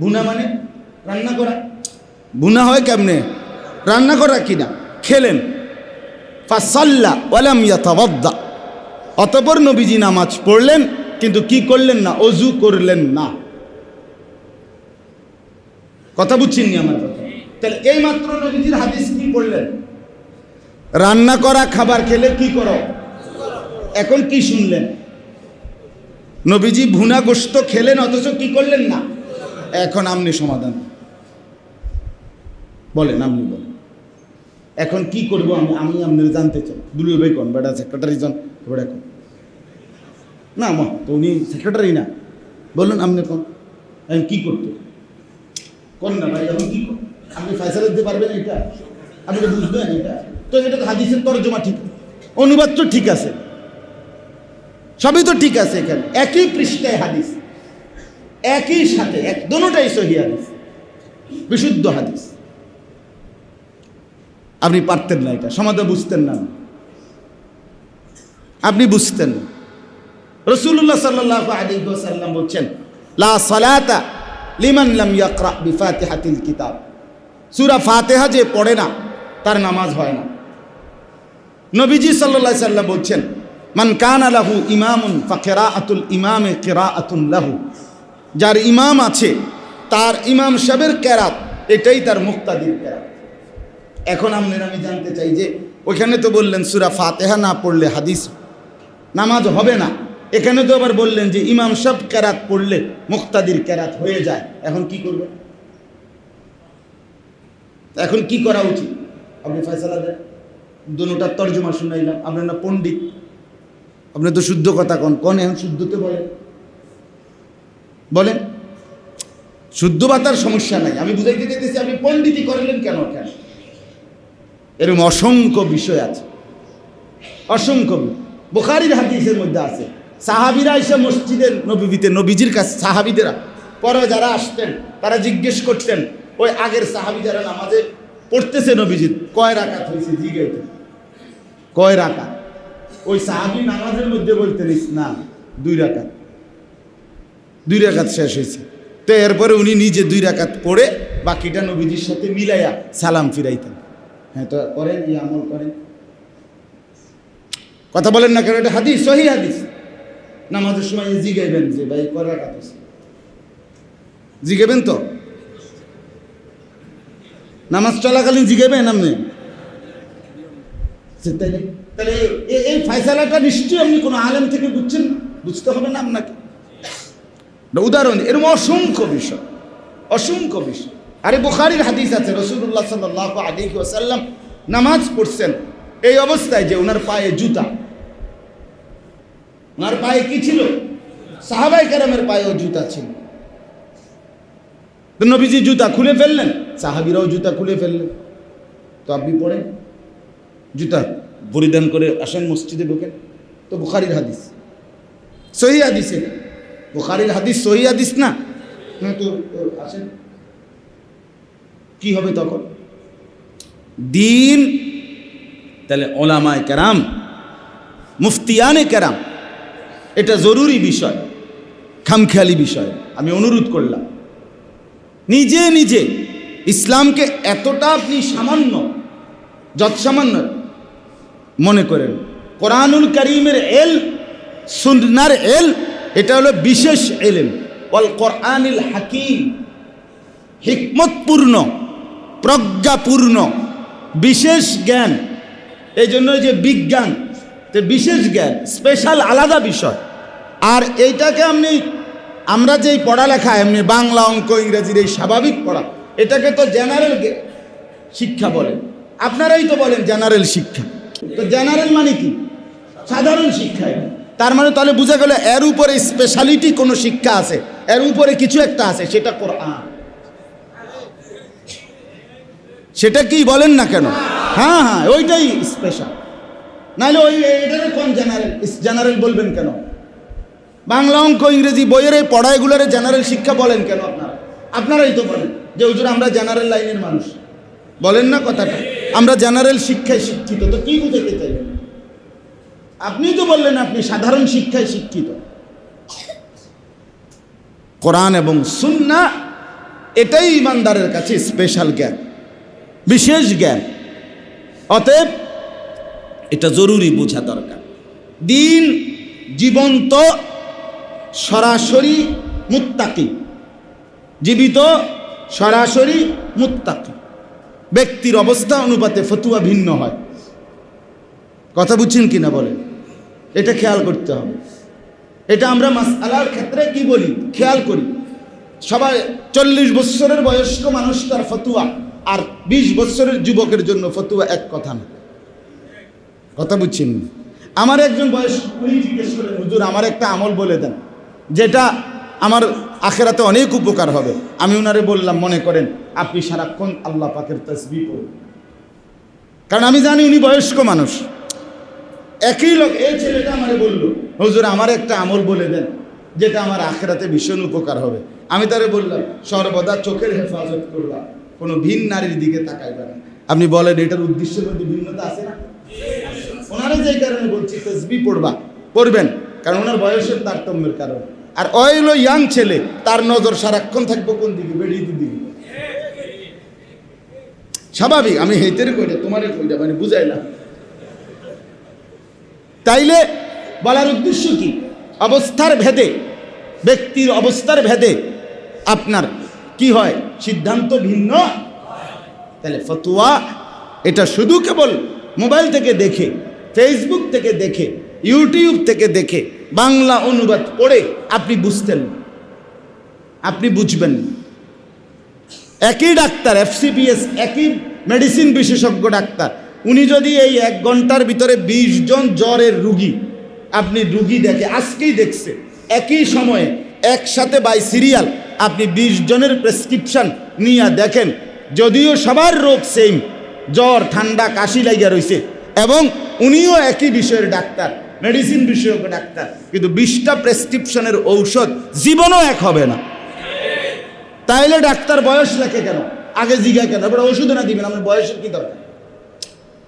S1: ভুনা মানে রান্না করা, ভুনা হয় কেমনে, রান্না করা কিনা, খেলেন। ফাসাল্লা ওয়ালাম ইয়াতাওয়াদ্দা, অতঃপর নবীজি নামাজ পড়লেন, কিন্তু কি করলেন না, অজু করলেন না। কথা বুঝছেননি আমার কথা? তাহলে এই মাত্র নবীজির হাদিস কি পড়লেন, রান্না করা খাবার খেলে কি করো। এখন কি শুনলেন, নবীজি ভুনা গোশত খেলেন, অথচ কি করলেন না। এখন আপনি সমাধান বলেন, আপনি বলেন এখন কি করব। আমি আপনার জানতে চাই, দুলুল ভাই কোন বেটা সেক্রেটারি জন, বেটা কোন না, মা তো উনি সেক্রেটারি না, বলুন আপনি কোন, এখন কি করতে কোন না ভাই, এখন কি করুন, আপনি ফয়সালা দিতে পারবেন এটা, আপনি বুঝবেন এটা তো, এটা তো হাদিসের তরজমা ঠিক, অনুবাদ তো ঠিক আছে, সবই তো ঠিক আছে। এখানে একই পৃষ্ঠায় হাদিস, একই সাথে দোনোটাই সহিহ হাদিস, বিশুদ্ধ হাদিস। আপনি পারতেন না, এটা সমাজে বুঝতেন না, আপনি বুঝতেন না। রাসূলুল্লাহ সাল্লাল্লাহু আলাইহি ওয়াসাল্লাম বলছেন, লা সালাতা লিমান লাম ইয়াকরা বিফাতিহাতিল কিতাব, সূরা ফাতিহা যে পড়ে না তার নামাজ হয় না। নবীজি সাল্লাল্লাহু আলাইহি ওয়াসাল্লাম বলছেন, মান কানা লাহু ইমামুন ফাকিরাআতুল ইমামে কিরাআতুন লাহু, যার ইমাম আছে তার ইমাম সাহেবের কেরাত এটাই তার মুক্তাদির কেরাত। এখন আমি জানতে চাই যে ওইখানে তো বললেন সূরা ফাতিহা না পড়লে হাদিস নামাজ হবে না, এখানে তো আবার বললেন যে ইমাম সাহেব কেরাত পড়লে মুক্তাদির কেরাত হয়ে যায়। এখন কি করবেন? এখন কি করা উচিত? আপনি ফয়সালা দেন। দুটোটার তর্জমা শুনাইলাম, আপনার না পণ্ডিত, আপনি তো শুদ্ধ কথা কোন এখন শুদ্ধতে বলেন শুদ্ধ বাতার সমস্যা নাই, আমি বুঝাইতে চাইতেছি আপনি পণ্ডিতি করলেন কেন? এরকম অসংখ্য বিষয় আছে, অসংখ্য। বুখারীর হাদিসের মধ্যে আছে সাহাবীরা এসে মসজিদের নববীতে নবীজির কাছে, সাহাবীদেরা পরে যারা আসতেন তারা জিজ্ঞেস করতেন ওই আগের সাহাবী যারা নামাজে পড়তেছে নবীজির কয় রাকাত হয়েছে, জিজ্ঞাসা কয় রাকাত। ওই সাহাবী নামাজের মধ্যে বলতেন না 2 রাকাত, 2 রাকাত শেষ হয়েছে। তো এরপরে উনি নিজে 2 রাকাত পড়ে বাকিটা নবীজির সাথে মিলাইয়া সালাম ফিরাইতেন। হ্যাঁ, তো করেন, এই আমল করেন, কথা বলেন না কেন? এটা হাদিস, সহিহ হাদিস। নামাজের সময় জিগাইবেন যে ভাই কয় রাকাত হয়েছে, জিগাবেন তো, নামাজ চলাকালীন জিগাবেন আপনি। তাহলে এই ফয়সালাটা নিশ্চয়ই আপনি কোনো আলেম থেকে বুঝছেন, বুঝতে হবে না আপনাকে। উদাহরণ এরকম অসংখ্য বিষয়, অসংখ্য বিষয়। আরে বুখারীর হাদিস আছে, রাসূলুল্লাহ সাল্লাল্লাহু আলাইহি ওয়াসাল্লাম নামাজ পড়ছেন এই অবস্থায় যে ওনার পায়ে জুতা, ওনার পায়ে কি ছিল? সাহাবায়ে কেরামের পায়েও জুতা ছিল। তো নবীজি জুতা খুলে ফেললেন, সাহাবীরাও জুতা খুলে ফেললেন। তো আপনি পড়েন, জুতা পরিধান করে আসেন মসজিদে ঢোকেন। তো বুখারীর হাদিস, সহিহ হাদিস, বুখারীর হাদিস সহিহ হাদিস না? তো আসেন, কি হবে তখন? দিন তাহলে ওলামায়ে কেরাম, মুফতিয়ানে কেরাম, এটা জরুরি বিষয়, খামখেয়ালি বিষয়। আমি অনুরোধ করলাম নিজে নিজে ইসলামকে এতটা আপনি সামান্য, যৎসামান্য মনে করেন। কোরআনুল কারীমের এল, সুন্নাহর এল, এটা হলো বিশেষ এলেম। ওয়াল কোরআনিল হাকিম, হিকমতপূর্ণ, প্রজ্ঞাপূর্ণ, বিশেষ জ্ঞান। এই জন্য যে বিজ্ঞান, বিশেষ জ্ঞান, স্পেশাল আলাদা বিষয়। আর এইটাকে আমরা যেই পড়ালেখা এমনি বাংলা, অঙ্ক, ইংরেজির এই স্বাভাবিক পড়া, এটাকে তো জেনারেল শিক্ষা বলেন। আপনারাই তো বলেন জেনারেল শিক্ষা। তো জেনারেল মানে কি? সাধারণ শিক্ষা। তার মানে তাহলে বোঝা গেল এর উপরে স্পেশালিটি কোনো শিক্ষা আছে, এর উপরে কিছু একটা আছে, সেটা কোরআন। সেটা কি বলেন না কেন? হ্যাঁ হ্যাঁ, ওইটাই স্পেশাল। নাহলে ওই এটারে কোন জেনারেল, জেনারেল বলবেন কেন? বাংলা, অঙ্ক, ইংরেজি বইয়ের এই পড়াইগুলোরে জেনারেল শিক্ষা বলেন কেন? আপনারাই তো বলেন যে হুজুর আমরা জেনারেল লাইনের মানুষ, বলেন না কথাটা? আমরা জেনারেল শিক্ষায় শিক্ষিত। তো কি বুঝাতে চাইবেন? আপনি তো বললেন আপনি সাধারণ শিক্ষায় শিক্ষিত। কোরআন এবং সুন্নাহ এটাই ইমানদারের কাছে স্পেশাল জ্ঞান, বিশেষ জ্ঞান। অতএব এটা জরুরি বোঝা দরকার। দিন জীবন্ত, সরাসরি মুত্তাকি, জীবিত সরাসরি মুত্তাকি। ব্যক্তির অবস্থা অনুপাতে ফতুয়া ভিন্ন হয়। কথা বুঝছেন কিনা বলেন? এটা খেয়াল করতে হবে। এটা আমরা মাসআলার ক্ষেত্রে কি বলি, খেয়াল করি। সবাই 40 বছরের বয়স্ক মানুষ তার ফতুয়া, আর 20 বছরের যুবকের জন্য ফতুয়া এক কথা না। কথা বুঝছেন? আমার একজন বয়স্ক জিজ্ঞেস করেন, হুজুর আমার একটা আমল বলে দেন যেটা আমার আখেরাতে অনেক উপকার হবে। আমি ওনারে বললাম, মনে করেন আপনি সারাক্ষণ আল্লাহ পাকের তাসবিহ পড়ুন। কারণ আমি জানি উনি বয়স্ক মানুষ। একই লোক, এই ছেলেটা আমারে বলল, হুজুর আমার একটা আমল বলে দেন যেটা আমার আখেরাতে ভীষণ উপকার হবে। আমি তারে বললাম, সর্বদা চোখের হেফাজত করবা, কোনো ভিন নারীর দিকে তাকাইবা না। আপনি বলেন এটার উদ্দেশ্যের মধ্যে ভিন্নতা আছে না? ওনারা যেই কারণে বলছি তাসবিহ পড়বা, পড়বেন, কারণ ওনার বয়সের তারতম্যের কারণে। আর ওই হলো ইয়াং ছেলে, তার নজর সারাক্ষণ থাকবো কোন দিকে? বেরিয়ে দিকে। স্বাভাবিক, আমি হেতেরে কইটা তোমারে কইটা মানে বুঝাইলাম। তাইলে বলার উদ্দেশ্য কি? অবস্থার ভেদে, ব্যক্তির অবস্থার ভেদে আপনার কি হয়, সিদ্ধান্ত ভিন্ন। তাহলে ফতোয়া এটা শুধু কেবল মোবাইল থেকে দেখে, ফেসবুক থেকে দেখে, ইউটিউব থেকে দেখে, বাংলা অনুবাদ পড়ে আপনি বুঝতেন, আপনি বুঝবেন। একই ডাক্তার, FCPS, একই মেডিসিন বিশেষজ্ঞ ডাক্তার, উনি যদি এই 1 ঘন্টার ভিতরে 20 জন জ্বরের রুগী আপনি রুগী দেখে, আজকেই দেখছে, একই সময়ে একসাথে বাই সিরিয়াল আপনি 20 জনের প্রেসক্রিপশন নিয়ে দেখেন, যদিও সবার রোগ সেম, জ্বর, ঠান্ডা, কাশি লাগিয়া রয়েছে, এবং উনিও একই বিষয়ের ডাক্তার, মেডিসিন বিশেষজ্ঞ ডাক্তার, কিন্তু 20টা প্রেসক্রিপশনের ঔষধ জীবনও এক হবে না। তাইলে ডাক্তার বয়স লেখে কেন? আগে জিগায় কেন? এবার ওষুধ না দিবেন, আপনার বয়সের কি দরকার?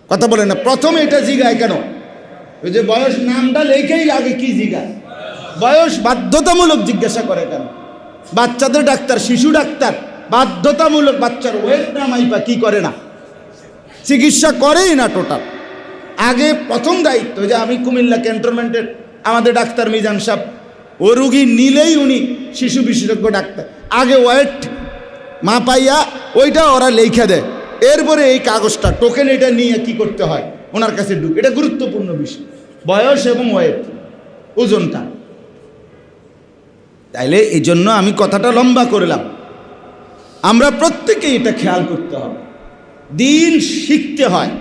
S1: কথা বলেন না। প্রথমে এটা জিগায় কেন? ওই যে বয়স নামটা লেখেই আগে কি জিগায়? বয়স বাধ্যতামূলক জিজ্ঞাসা করে কেন? বাচ্চাদের ডাক্তার, শিশু ডাক্তার বাধ্যতামূলক বাচ্চার ওয়েট না মাইপা কি করে না? চিকিৎসা করেই না টোটাল। আগে প্রথম দায়িত্ব, যে আমি কুমিল্লা ক্যান্টনমেন্টের আমাদের ডাক্তার মিজান সাহেব, ও রুগী নিলেই উনি শিশু বিশেষজ্ঞ ডাক্তার, আগে ওয়েট মাপাইয়া ওইটা ওরা লেখা দেয়, এরপরে এই কাগজটা টোকেন এটা নিয়ে কি করতে হয় ওনার কাছে ঢুক। এটা গুরুত্বপূর্ণ বিষয়, বয়স এবং ওয়েট, ওজনটা। তাইলে এই জন্য আমি কথাটা লম্বা করলাম, আমরা প্রত্যেকেই এটা খেয়াল করতে হবে। দিন শিখতে হয়,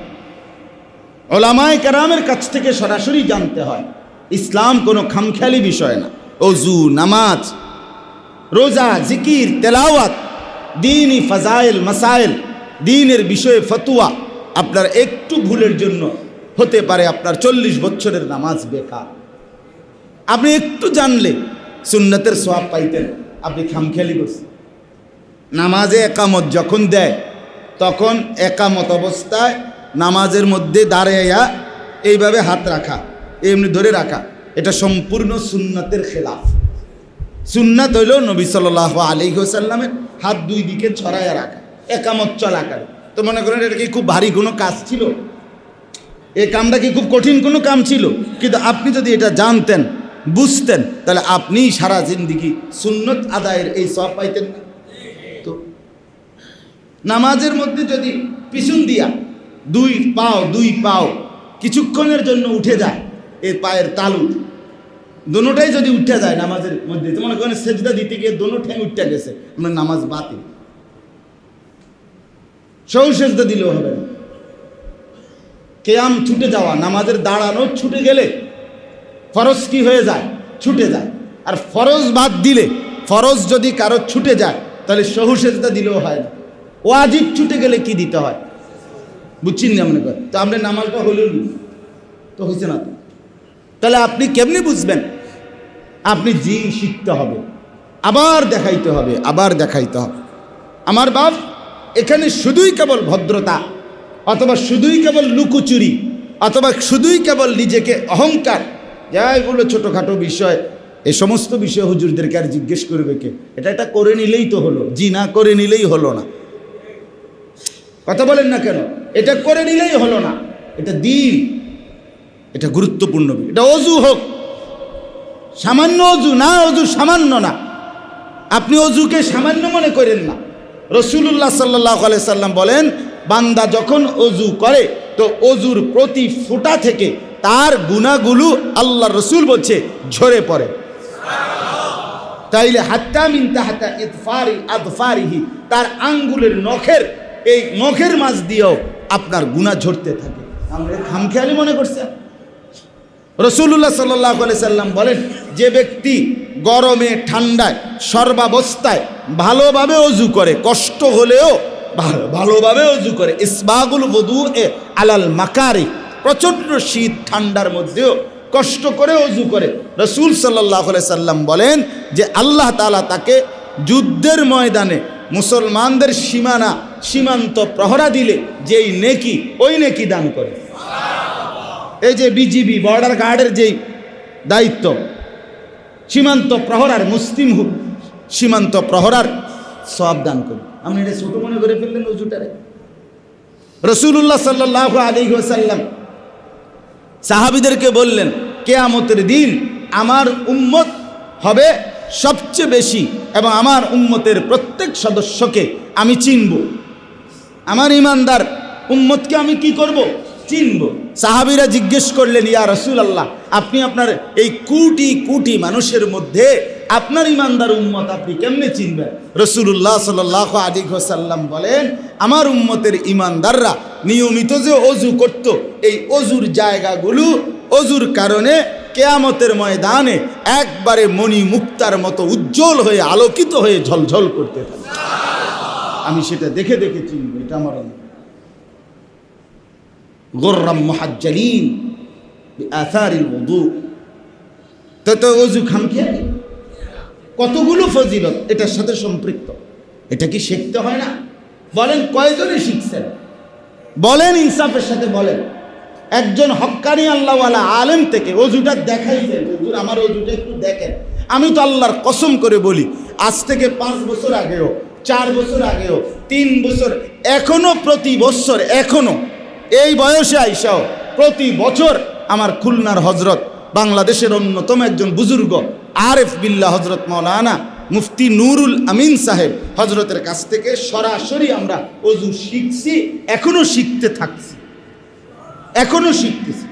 S1: ওলামায়ে কেরামের কাছ থেকে সরাসরি জানতে হয়। ইসলাম কোনো খামখেয়ালি বিষয় না। ওযু, নামাজ, রোজা, জিকির, তেলাওয়াত, দ্বীনি ফাজাইল, মাসাইল, দ্বীনের বিষয়ে ফতোয়া, আপনার একটু ভুলের জন্য হতে পারে আপনার 40 বছরের নামাজ বেকার। আপনি একটু জানলে সুন্নতের সওয়াব পাইতেন, আপনি খামখেয়ালি করছেন। নামাজে একামত যখন দেয়, তখন একামত অবস্থায় নামাজের মধ্যে দাঁড়াইয়া এইভাবে হাত রাখা, এমনি ধরে রাখা, এটা সম্পূর্ণ সুন্নতের খেলাফ। সুন্নাত হইল নবী সাল্লাল্লাহু আলাইহি ওয়াসাল্লামের হাত 2 দিকে ছড়াইয়া রাখা একামত চলাকালে। তো মনে করেন এটা কি খুব ভারী কোনো কাজ ছিল? এই কামটা কি খুব কঠিন কোনো কাম ছিল? কিন্তু আপনি যদি এটা জানতেন, বুঝতেন, তাহলে আপনি সারা জিন্দেগি সুন্নত আদায়ের এই সওয়াব পাইতেন না। তো নামাজের মধ্যে যদি পিছন দিয়া দুই পাও কিছুক্ষণের জন্য উঠে যায়, এই পায়ের তালু দোনোটাই যদি উঠে যায় নামাজের মধ্যে, তো মনে করেন সেজদা দিতে গিয়ে দোনো ঠ্যাং উঠে গেছে, আপনার নামাজ বাতিল। সৌ সেজদা দিলেও হবে না। কিয়াম ছুটে যাওয়া, নামাজের দাঁড়ানো ছুটে গেলে ফরজ কি হয়ে যায়? ছুটে যায়। আর ফরজ বাদ দিলে, ফরজ যদি কারো ছুটে যায় তাহলে সহু সেজদা দিলেও হয় না। ওয়াজিব ছুটে গেলে কি দিতে হয়? বুঝছেন না? মনে করেন তো আপনার নামাজটা হলো তো হয়েছে না। তাহলে আপনি কেমনি বুঝবেন? আপনি জিন শিখতে হবে, আবার দেখাইতে হবে, আবার দেখাইতে হবে। আমার বাপ, এখানে শুধুই কেবল ভদ্রতা, অথবা শুধুই কেবল লুকোচুরি, অথবা শুধুই কেবল নিজেকে অহংকার, যা এগুলো ছোটোখাটো বিষয়, এই সমস্ত বিষয় হুজুরদেরকে আর জিজ্ঞেস করবে কে? এটা করে নিলেই তো হলো। জি না করে নিলেই হলো না। কথা বলেন না কেন? এটা করে নিলেই হলো না। এটা দ্বীন, এটা গুরুত্বপূর্ণ। এটা অজু হোক, সামান্য অজু না, অজু সামান্য না। আপনি অজুকে সামান্য মনে করেন না। রাসূলুল্লাহ সাল্লাল্লাহু আলাইহি সাল্লাম বলেন, বান্দা যখন অজু করে তো অজুর প্রতি ফোঁটা থেকে তার গুনাহগুলো আল্লাহর রাসূল বলছে ঝরে পড়ে। তাইলে হাত্তা মিন তাহতা ইদফারি আদফারিহি, তার আঙ্গুলের নখের, এই নখের মাঝ দিয়েও আপনার গুনাহ ঝরতে থাকে। আমরা খামখেয়ালি মনে করছেন? রাসূলুল্লাহ সাল্লাল্লাহু আলাইহি সাল্লাম বলেন, যে ব্যক্তি গরমে ঠান্ডায় সর্বাবস্থায় ভালোভাবে অজু করে, কষ্ট হলেও ভালোভাবে অজু করে, ইসবাগুল wudu'ে আলাল মাকারি, প্রচণ্ড শীত ঠান্ডার মধ্যেও কষ্ট করে অজু করে, রাসূল সাল্লাল্লাহু আলাইহি সাল্লাম বলেন যে আল্লাহ তাআলা তাকে যুদ্ধের ময়দানে মুসলমানদের সীমান্ত প্রহরা দিলে যেই নেকি, ওই নেকি দান করে। এই যে বিজিবি বর্ডার গার্ডের যেই দায়িত্ব, সীমান্ত প্রহরার, মুসলিম সীমান্ত প্রহরার সওয়াব দান করুন। আপনি এটা ছোট মনে করে ফেললেন ওযুটারে। রাসূলুল্লাহ সাল্লাল্লাহু আলাইহি ওয়াসাল্লাম সাহাবীদেরকে বললেন, কিয়ামতের দিন আমার উম্মত হবে সবচেয়ে বেশি এবং আমার উম্মতের প্রত্যেক সদস্যকে আমি চিনব। আমার ঈমানদার উম্মতকে আমি কি করব? চিনব। সাহাবীরা জিজ্ঞেস করলেন, ইয়া রাসূলুল্লাহ, আপনি আপনার এই কোটি কোটি মানুষের মধ্যে আপনার ঈমানদার উম্মত আপনি কেমনে চিনবেন? রাসূলুল্লাহ সাল্লাল্লাহু আলাইহি ওয়াসাল্লাম বলেন, আমার উম্মতের ঈমানদাররা নিয়মিত যে ওযু করত, এই ওযুর জায়গাগুলো ওযুর কারণে কিয়ামতের ময়দানে একবারে মণি মুক্তার মতো উজ্জ্বল হয়ে আলোকিত হয়ে ঝলঝল করতে থাকে। আমি সেটা দেখে দেখে চিনব, এটা আমার গুররাম মুহাজ্জালিন বিআথারিল ওযু। তো ওযু খামখেয়ালি কতগুলো ফজিলত এটার সাথে সম্পৃক্ত, এটা কি শিখতে হয় না? বলেন কয়জনে শিখছেন? বলেন ইনসাফের সাথে বলেন। একজন হক্কানি আল্লাহওয়ালা আলেম থেকে ওযুটা দেখাইছেন, হুজুর আমার ওযুটা একটু দেখেন। আমি তো আল্লাহর কসম করে বলি, আজ থেকে 5 বছর আগেও, 4 বছর আগেও, 3 বছর, এখনো প্রতি বছর, এখনো এই বয়সে আইসাও প্রতি বছর আমার খুলনার হজরত, বাংলাদেশের অন্যতম একজন বুজুর্গ আরেফ বিল্লাহ হজরত মাওলানা মুফতি নুরুল আমিন সাহেব হজরতের কাছ থেকে সরাসরি আমরা ওযু শিখছি, এখনো শিখতে থাকছি, এখনো শিখতেছি,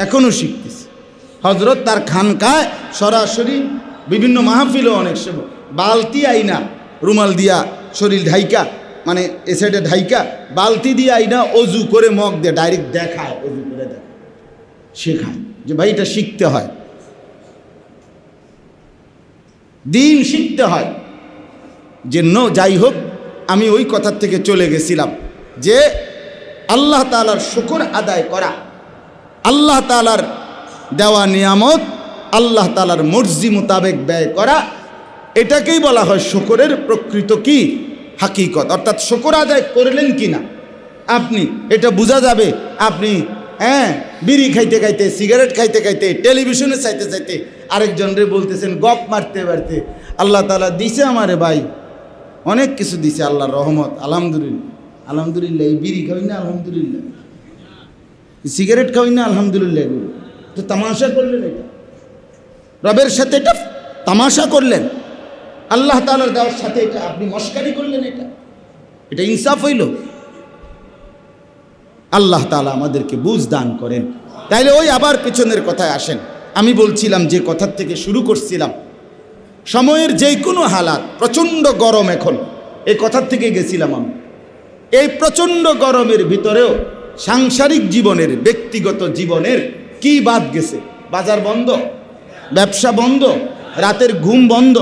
S1: এখনো শিখতেছি। হজরত তার খানকায় সরাসরি বিভিন্ন মাহফিলও অনেক সময় বালতি আইনা রুমাল দিয়া শরীর ঢাইকা, মানে এ সাইডে ঢাইকা বালতি দিয়ে আইনা ওযু করে মগ দিয়ে ডাইরেক্ট দেখায়, ওযু করে দেখায়, শেখায় যে ভাই এটা শিখতে হয়, দিন শিখতে হয়। যে যাই হোক, আমি ওই কথার থেকে চলে গেছিলাম যে আল্লাহ তাআলার শুকর আদায় করা, আল্লাহ তাআলার দেওয়া নিয়ামত আল্লাহ তাআলার মর্জি মোতাবেক ব্যয় করা, এটাকেই বলা হয় শুকরের প্রকৃত কি হাকিকত। অর্থাৎ শুকর আদায় করলেন কিনা আপনি, এটা বোঝা যাবে আপনি বিড়ি খাইতে খাইতে, সিগারেট খাইতে খাইতে, টেলিভিশনে চাইতে চাইতে আরেকজনরে বলতেছেন গপ মারতে মারতে, আল্লাহ তাআলা দিছে আমারে ভাই, অনেক কিছু দিছে, আল্লাহর রহমত, আলহামদুলিল্লাহ, আলহামদুলিল্লাহ। এই বিড়ি খাই না আলহামদুলিল্লাহ, সিগারেট খাই না আলহামদুলিল্লাহ, এগুলো তো তামাশা করলেন, এটা রবের সাথে এটা তামাশা করলেন, আল্লাহ তাআলার দেওয়ার সাথে এটা আপনি মস্কারি করলেন, এটা ইনসাফ হইল? আল্লাহ তাআলা আমাদেরকে বুঝ দান করেন। তাইলে ওই আবার পেছনের কথায় আসেন। আমি বলছিলাম, যে কথার থেকে শুরু করছিলাম, সময়ের যে কোনো হালাত, প্রচণ্ড গরম এখন, এই কথার থেকে গেছিলাম আমি। এই প্রচণ্ড গরমের ভিতরেও সাংসারিক জীবনের, ব্যক্তিগত জীবনের কি বাদ গেছে? বাজার বন্ধ, ব্যবসা বন্ধ, রাতের ঘুম বন্ধ,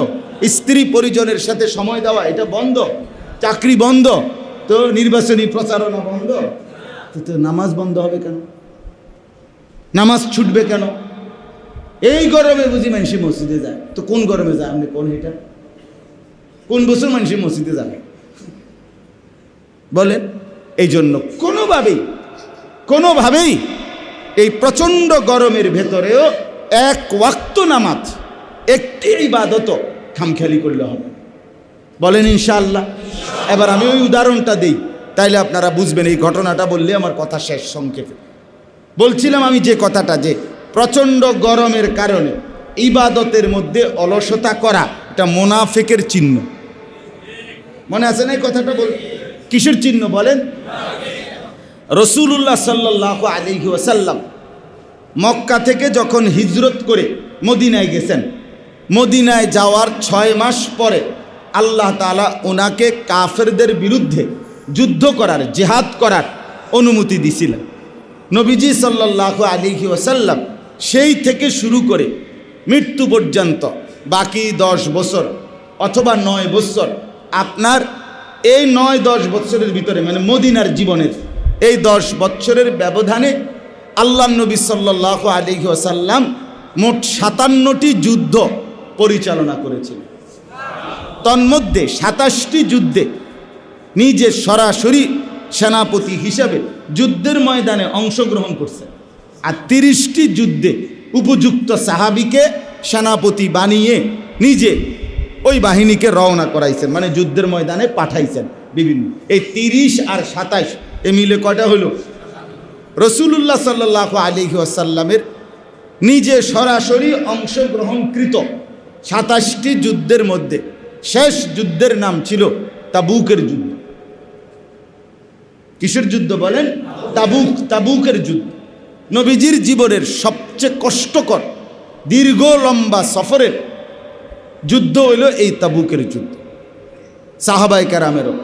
S1: স্ত্রী পরিজনের সাথে সময় দেওয়া এটা বন্ধ, চাকরি বন্ধ, তো নির্বাচনী প্রচারণা বন্ধ, তো নামাজ বন্ধ হবে কেন? নামাজ ছুটবে কেন? এই গরমে বুঝি মানুষ মসজিদে যায়, তো কোন গরমে যায় আপনি কোন? এটা কোন বছর মানুষ মসজিদে যাবে বলেন? এই জন্য কোনোভাবেই এই প্রচণ্ড গরমের ভেতরেও এক ওয়াক্ত নামাজ, একটি ইবাদত খামখেয়ালি করলে হবে। বলেন ইনশাআল্লাহ। এবার আমি ওই উদাহরণটা দিই, তাইলে আপনারা বুঝবেন। এই ঘটনাটা বললে আমার কথা শেষ। সংক্ষেপে বলছিলাম আমি যে কথাটা, যে প্রচণ্ড গরমের কারণে ইবাদতের মধ্যে অলসতা করা, এটা মুনাফিকের চিহ্ন। মনে আছে না এই কথাটা? কিসের চিহ্ন বলেন? রাসূলুল্লাহ সাল্লাল্লাহু আলাইহি ওয়াসাল্লাম মক্কা থেকে যখন হিজরত করে মদিনায় গেছেন, মদিনায় যাওয়ার 6 মাস পরে আল্লাহ তাআলা ওনাকে কাফেরদের বিরুদ্ধে যুদ্ধ করার, জিহাদ করার অনুমতি দিয়েছিলেন। নবীজি সাল্লাল্লাহু আলাইহি ওয়াসাল্লাম সেই থেকে শুরু করে মৃত্যু পর্যন্ত বাকি 10 বছর অথবা 9 বছর, আপনার এই 9-10 বছরের ভিতরে, মানে মদিনার জীবনের এই 10 বছরের ব্যবধানে আল্লাহ নবী সাল্লাল্লাহু আলাইহি ওয়াসাল্লাম মোট 57টি যুদ্ধ পরিচালনা করেছিলেন। তন্মধ্যে 27টি যুদ্ধে নিজে সরাসরি সেনাপতি হিসাবে যুদ্ধের ময়দানে অংশগ্রহণ করছেন, আর 30টি যুদ্ধে উপযুক্ত সাহাবিকে সেনাপতি বানিয়ে নিজে ওই বাহিনীকে রওনা করাইছেন, মানে যুদ্ধের ময়দানে পাঠাইছেন বিভিন্ন। এই 30 আর 27 এ মিলে কয়টা হলো? রাসূলুল্লাহ সাল্লাল্লাহু আলাইহি ওয়াসাল্লামের নিজে সরাসরি অংশগ্রহণকৃত 27টি যুদ্ধের মধ্যে শেষ যুদ্ধের নাম ছিল তাবুকের যুদ্ধ। কিসের যুদ্ধ বলেন? তাবুকের যুদ্ধ। নবীজির জীবনের সবচেয়ে কষ্টকর দীর্ঘ লম্বা সফরের যুদ্ধ হইল এই তাবুকের যুদ্ধ। সাহাবায়ে কেরামেরও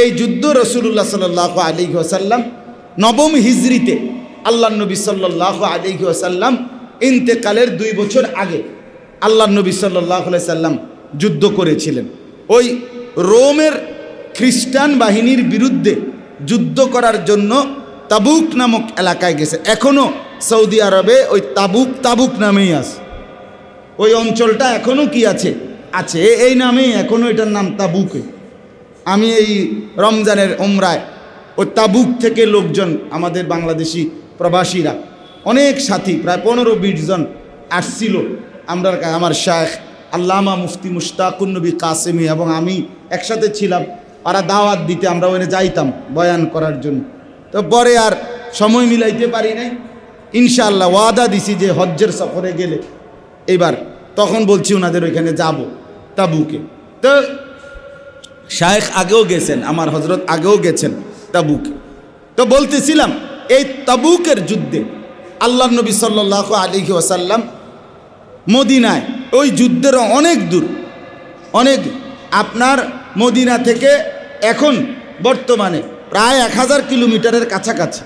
S1: এই যুদ্ধ রাসূলুল্লাহ সাল্লাল্লাহু আলাইহি ওয়াসাল্লাম 9ম হিজরিতে আল্লাহ নবী সাল্লাল্লাহু আলাইহি ওয়াসাল্লাম ইন্তেকালের 2 বছর আগে আল্লাহ নবী সাল্লাল্লাহু আলাইহি সাল্লাম যুদ্ধ করেছিলেন। ওই রোমের খ্রিস্টান বাহিনীর বিরুদ্ধে যুদ্ধ করার জন্য তাবুক নামক এলাকায় গেছে। এখনও সৌদি আরবে ওই তাবুক নামেই আছে। ওই অঞ্চলটা এখনও কি আছে? এই নামেই এখনও এটার নাম তাবুকে। আমি এই রমজানের উমরায় ওই তাবুক থেকে লোকজন, আমাদের বাংলাদেশি প্রবাসীরা অনেক সাথী, প্রায় 15-20 জন আসছিল। আমার শায়েখ আল্লামা মুফতি মুশতাকুন নবী কাসেমি এবং আমি একসাথে ছিলাম। ওরা দাওয়াত দিতে আমরা ওখানে যাইতাম বয়ান করার জন্য। তো পরে আর সময় মিলাইতে পারি নাই। ইনশাআল্লাহ ওয়াদা দিছি যে হজ্জের সফরে গেলে এবার, তখন বলছি ওনাদের ওইখানে যাব তাবুকে। তো শায়েখ আগেও গেছেন, আমার হজরত আগেও গেছেন তাবুকে। তো বলতেছিলাম এই তাবুকের যুদ্ধে আল্লাহ নবী সাল্লাল্লাহু আলাইহি ওয়াসাল্লাম মদিনায়, ওই যুদ্ধের অনেক দূর, অনেক আপনার মদিনা থেকে এখন বর্তমানে প্রায় 1000 কিলোমিটারের কাছাকাছি,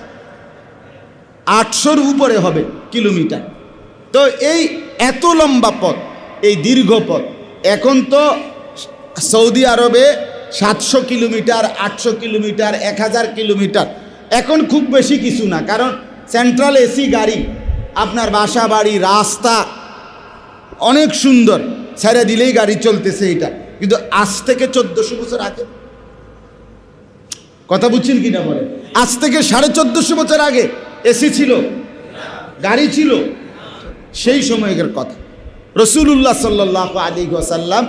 S1: 800-র উপরে হবে কিলোমিটার। তো এই এত লম্বা পথ, এই দীর্ঘ পথ, এখন তো সৌদি আরবে 700 কিলোমিটার, 800 কিলোমিটার, 1000 কিলোমিটার এখন খুব বেশি কিছু না, কারণ সেন্ট্রাল এসি গাড়ি, আপনার বাসা বাড়ি, রাস্তা অনেক সুন্দর, ছেড়ে দিলেই গাড়ি চলতেছে এটা। কিন্তু আজ থেকে 1400 বছর আগে, কথা বুঝছেন কিনা বলেন, আজ থেকে 1450 বছর আগে এসি ছিল, গাড়ি ছিল, সেই সময়ের কথা। রাসূলুল্লাহ সাল্লাল্লাহু আলাইহি ওয়াসাল্লাম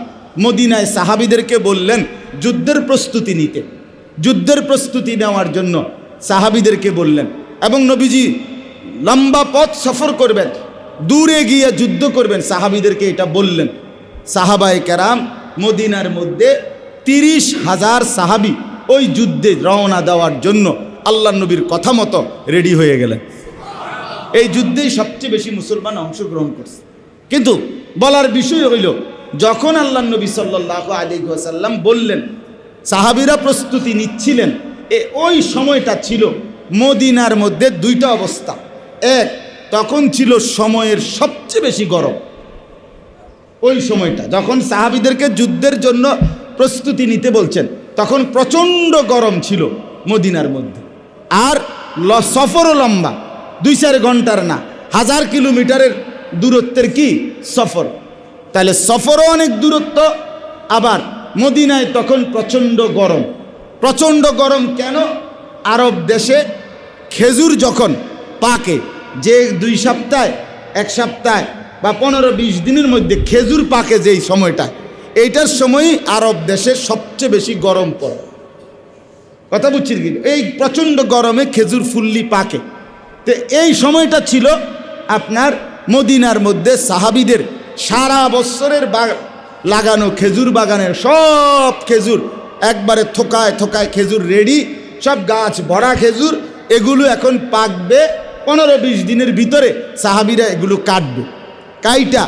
S1: মদিনায় সাহাবীদেরকে বললেন যুদ্ধের প্রস্তুতি নিতে। যুদ্ধের প্রস্তুতি নেওয়ার জন্য সাহাবীদেরকে বললেন, এবং নবীজি লম্বা পথ সফর করবেন, দূরে গিয়ে যুদ্ধ করবেন, সাহাবীদেরকে এটা বললেন। সাহাবায়ে কেরাম মদিনার মধ্যে 30,000 সাহাবী ওই যুদ্ধে রওনা দেওয়ার জন্য আল্লাহ নবীর কথা মতো রেডি হয়ে গেলেন। এই যুদ্ধেই সবচেয়ে বেশি মুসলমান অংশগ্রহণ করছে। কিন্তু বলার বিষয় হইল, যখন আল্লাহ নবী সাল্লাল্লাহু আলাইহি ওয়াসাল্লাম বললেন, সাহাবীরা প্রস্তুতি নিচ্ছিলেন, ওই সময়টা ছিল মদিনার মধ্যে 2টা অবস্থা। এক, তখন ছিল সময়ের সবচেয়ে বেশি গরম। ওই সময়টা যখন সাহাবীদেরকে যুদ্ধের জন্য প্রস্তুতি নিতে বলছেন, তখন প্রচণ্ড গরম ছিল মদিনার মধ্যে। আর সফরও লম্বা, 2-4 ঘন্টার না, 1000 কিলোমিটারের দূরত্বের কি সফর। তাহলে সফরও অনেক দূরত্ব, আবার মদিনায় তখন প্রচণ্ড গরম। প্রচণ্ড গরম কেন? আরব দেশে খেজুর যখন পাকে, যে 2 সপ্তাহে, 1 সপ্তাহে বা 15-20 দিনের মধ্যে খেজুর পাকে যেই সময়টা, এইটার সময়ই আরব দেশে সবচেয়ে বেশি গরম পড়ে। কথা বুঝছি কি? এই প্রচণ্ড গরমে খেজুর ফুল্লি পাকে। তো এই সময়টা ছিল আপনার মদিনার মধ্যে সাহাবীদের সারা বছরের লাগানো খেজুর বাগানের সব খেজুর একবারে থোকায় থোকায় খেজুর রেডি, সব গাছ ভরা খেজুর। এগুলো এখন পাকবে 15-20 দিনের ভিতরে, সাহাবীরা এগুলো কাটবে, কাইটা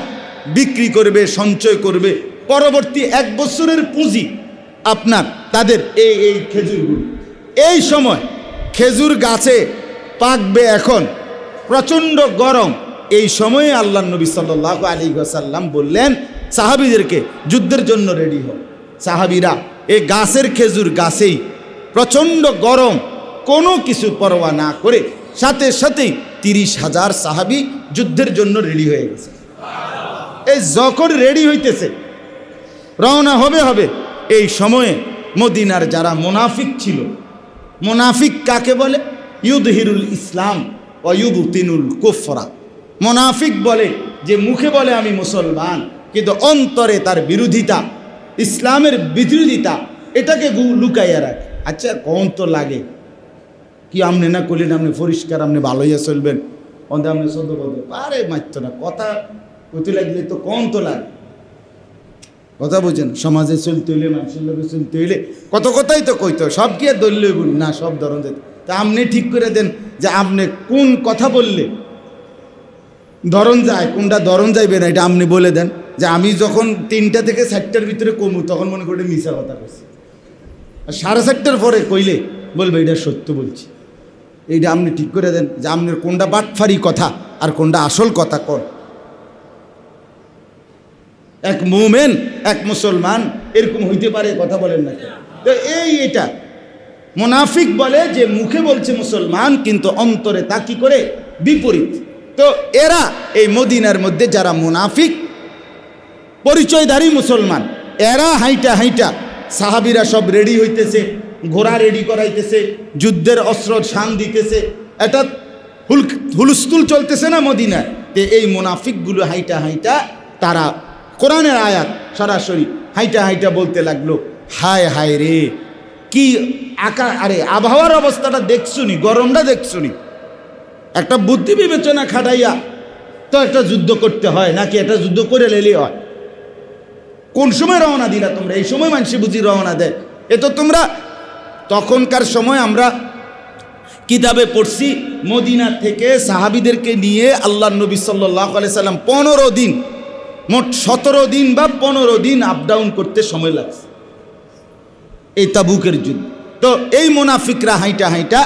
S1: বিক্রি করবে, সঞ্চয় করবে, পরবর্তী 1 বছরের পুঁজি আপনার তাদের এই খেজুরগুলো। এই সময় খেজুর গাছে পাকবে, এখন প্রচণ্ড গরম। এই সময়ে আল্লাহ নবী সাল্লাল্লাহু আলাইহি ওয়াসাল্লাম বললেন সাহাবীদেরকে যুদ্ধের জন্য রেডি হও। সাহাবীরা এই গাছের খেজুর গাছেই প্রচণ্ড গরম, কোনো কিছু পরোয়া না করে সাথে সাথেই 30,000 সাহাবী যুদ্ধের জন্য রেডি হয়ে গেছে। এই যখন রেডি হইতেছে, রওনা হবে, এই সময়ে মদিনার যারা মুনাফিক ছিল, মুনাফিক কাকে বলে? ইউদহিরুল ইসলাম ওয়া ইউবতিনুল কুফরা। মুনাফিক বলে যে মুখে বলে আমি মুসলমান, কিন্তু অন্তরে তার বিরোধিতা, ইসলামের বিরোধিতা, এটাকে লুকাইয়া রাখে। আচ্ছা কোন তো লাগে কি আপনি না করলেন, আপনি পরিষ্কার, আপনি ভালোইয়া চলবেন, অন্ধে আপনি সদ্য বলবেন আরে মারত না, কথা কইতে লাগলে তো কোন তো লাগে। কথা বুঝেন, সমাজে চলতে হইলে, মানুষের লোকে চলতে হইলে কত কথাই তো কইতো, সব কি আর দলীয় বলি না, সব ধরন যেত। তা আপনি ঠিক করে দেন যে আপনি কোন কথা বললে ধরন যায়, কোনটা ধরন যাইবে না, এটা আপনি বলে দেন। যে আমি যখন 3টা থেকে 4টার ভিতরে কমু, তখন মনে করি মিশা কথা কইছি, আর 4:30টার পরে কইলে বলবে এটা সত্য বলছি। এইটা আপনি ঠিক করে দেন যে আপনার কোনটা বাটফারি কথা আর কোনটা আসল কথা কোন। এক মুমিন, এক মুসলমান এরকম হইতে পারে, কথা বলেন না। তো এটা মুনাফিক বলে যে মুখে বলছে মুসলমান, কিন্তু অন্তরে তা কি করে বিপরীত। তো এরা এই মদিনার মধ্যে যারা মুনাফিক পরিচয়ধারী মুসলমান, এরা হাইটা হাইটা, সাহাবিরা সব রেডি হইতেছে, ঘোড়া রেডি করাইতেছে, যুদ্ধের অস্ত্র শান দিতেছে, এটা হুলস্থুল চলতেছে না মদিনায়। তো এই মুনাফিকগুলো হাইটা হাইটা, তারা কোরআনের আয়াত সরাসরি হাইটা হাইটা বলতে লাগলো, হায় হায় রে কি আরে আবহাওয়ার অবস্থাটা দেখছুনি, গরমটা দেখছুনি, একটা বুদ্ধি বিবেচনা খাটাইয়া তো একটা যুদ্ধ করতে হয় নাকি, একটা যুদ্ধ করে লেলি হয়। কোন সময় রওনা দিলা তোমরা? এই সময় মানুষ বুঝি রওনা দেয়। এ তো তোমরা তখনকার সময় আমরা কিতাবে পড়ছি, মদিনা থেকে সাহাবিদেরকে নিয়ে আল্লাহ নবী সাল্লাল্লাহু আলাইহি সাল্লাম 15 দিন, মোট 17 দিন বা 15 দিন আপ ডাউন করতে সময় লাগছে এই তাবুকের যুদ্ধ। তো এই মুনাফিকরা হাইটা হাইটা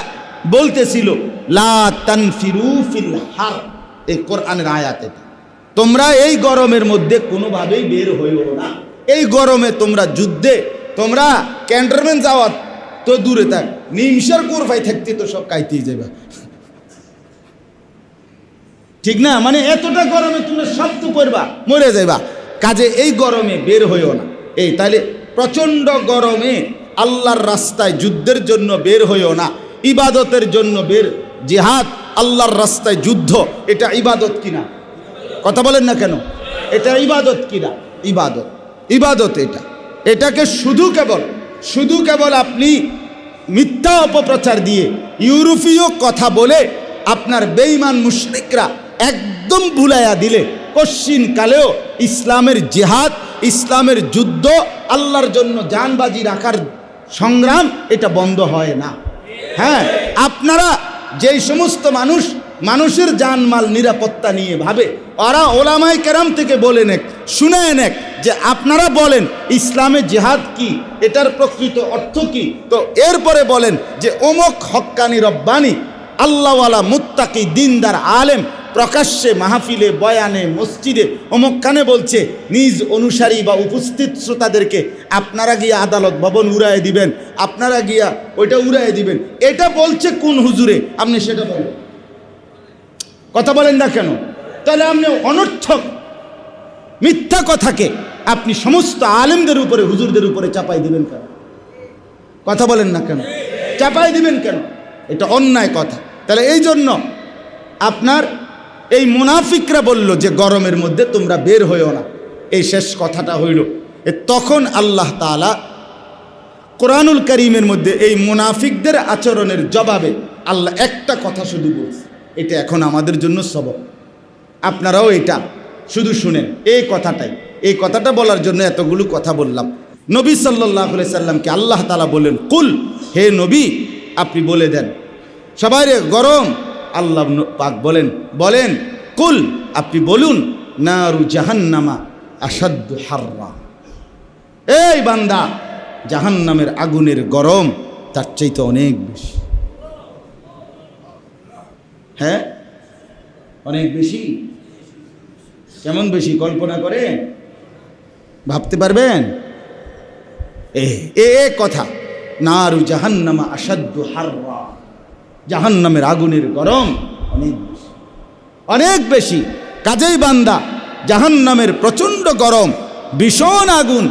S1: বলতেছিল লা তানফিরু ফিল হার, এই কোরআনের আয়াত এটা, তোমরা এই গরমের মধ্যে কোনোভাবেই বের হইও না। এই গরমে তোমরা যুদ্ধে, তোমরা ক্যান্টনমেন্ট যাওয়া তো দূরে থাক, নিমসার কোরফাই থাকতে তো সব কাইতেই যাবে, ঠিক না? মানে এতটা গরমে তোমরা সব তো করবা, মরে যাইবা, কাজে এই গরমে বের হইও না। এই তাইলে প্রচণ্ড গরমে আল্লাহর রাস্তায় যুদ্ধের জন্য বের হইও না, ইবাদতের জন্য বের। জিহাদ, আল্লাহর রাস্তায় যুদ্ধ, এটা ইবাদত কিনা? কথা বলেন না কেন? এটা ইবাদত কিনা? ইবাদত, ইবাদত। এটাকে শুধু কেবল আপনি মিথ্যা অপপ্রচার দিয়ে, ইউরোপীয় কথা বলে আপনার বেঈমান মুশরিকরা একদম ভুলাইয়া দিলে কশ্চিন কালেও ইসলামের জিহাদ, ইসলামের যুদ্ধ, আল্লাহর জন্য জানবাজি রাখার সংগ্রাম, এটা বন্ধ হয় না। হ্যাঁ, আপনারা যেই সমস্ত মানুষের জানমাল নিরাপত্তা নিয়ে ভাবে, ওরা ওলামায়ে কেরাম থেকে বলে নেক, শুনে নেক যে আপনারা বলেন ইসলামে জিহাদ কি, এটার প্রকৃত অর্থ কি, তো এরপরে বলেন যে অমুক হক্কানি রব্বানি আল্লাহওয়ালা মুত্তাকি দিনদার আলেম প্রকাশ্যে মাহফিলে, বয়ানে, মসজিদে অমুকখানে বলছে, নিজ অনুসারী বা উপস্থিত শ্রোতাদেরকে আপনারা গিয়া আদালত ভবন উড়ায় দিবেন, আপনারা গিয়া ওইটা উড়ায় দিবেন, এটা বলছে কোন হুজুরে? আপনি সেটা বলেন, কথা বলেন না কেন? তাহলে আপনি অনর্থক মিথ্যা কথাকে আপনি সমস্ত আলেমদের উপরে, হুজুরদের উপরে চাপাই দিবেন কেন? কথা বলেন না কেন? চাপাই দিবেন কেন? এটা অন্যায় কথা। তাহলে এই জন্য আপনার এই মুনাফিকরা বলল যে গরমের মধ্যে তোমরা বের হইও না, এই শেষ কথাটা হইল। তখন আল্লাহ তাআলা কোরআনুল কারীমের মধ্যে এই মুনাফিকদের আচরণের জবাবে আল্লাহ একটা কথা শুধু বলছে, এটা এখন আমাদের জন্য সবক। আপনারাও এটা শুধু শুনেন, এই কথাটা বলার জন্য এতগুলো কথা বললাম। নবী সাল্লাল্লাহু আলাইহি সাল্লামকে আল্লাহ তাআলা বলেন, কুল, হে নবী আপনি বলে দেন সবাই রে গরম। আল্লাহ পাক বলেন কুল, আপনি বলুন, নারু জাহান্নামা আসাদ্দু হাররা, এই বান্দা জাহান্নামের আগুনের গরম তার চাইতে অনেক বেশি। হ্যাঁ, অনেক বেশি। কেমন বেশি কল্পনা করে ভাবতে পারবেন? এ কথা, নারু জাহান্নামা আসাদ্দু হাররা, জাহান্নামের আগুনের গরম অনেক বেশি, অনেক বেশি। কাজেই বান্দা জাহান্নামের প্রচণ্ড গরম, ভীষণ আগুন,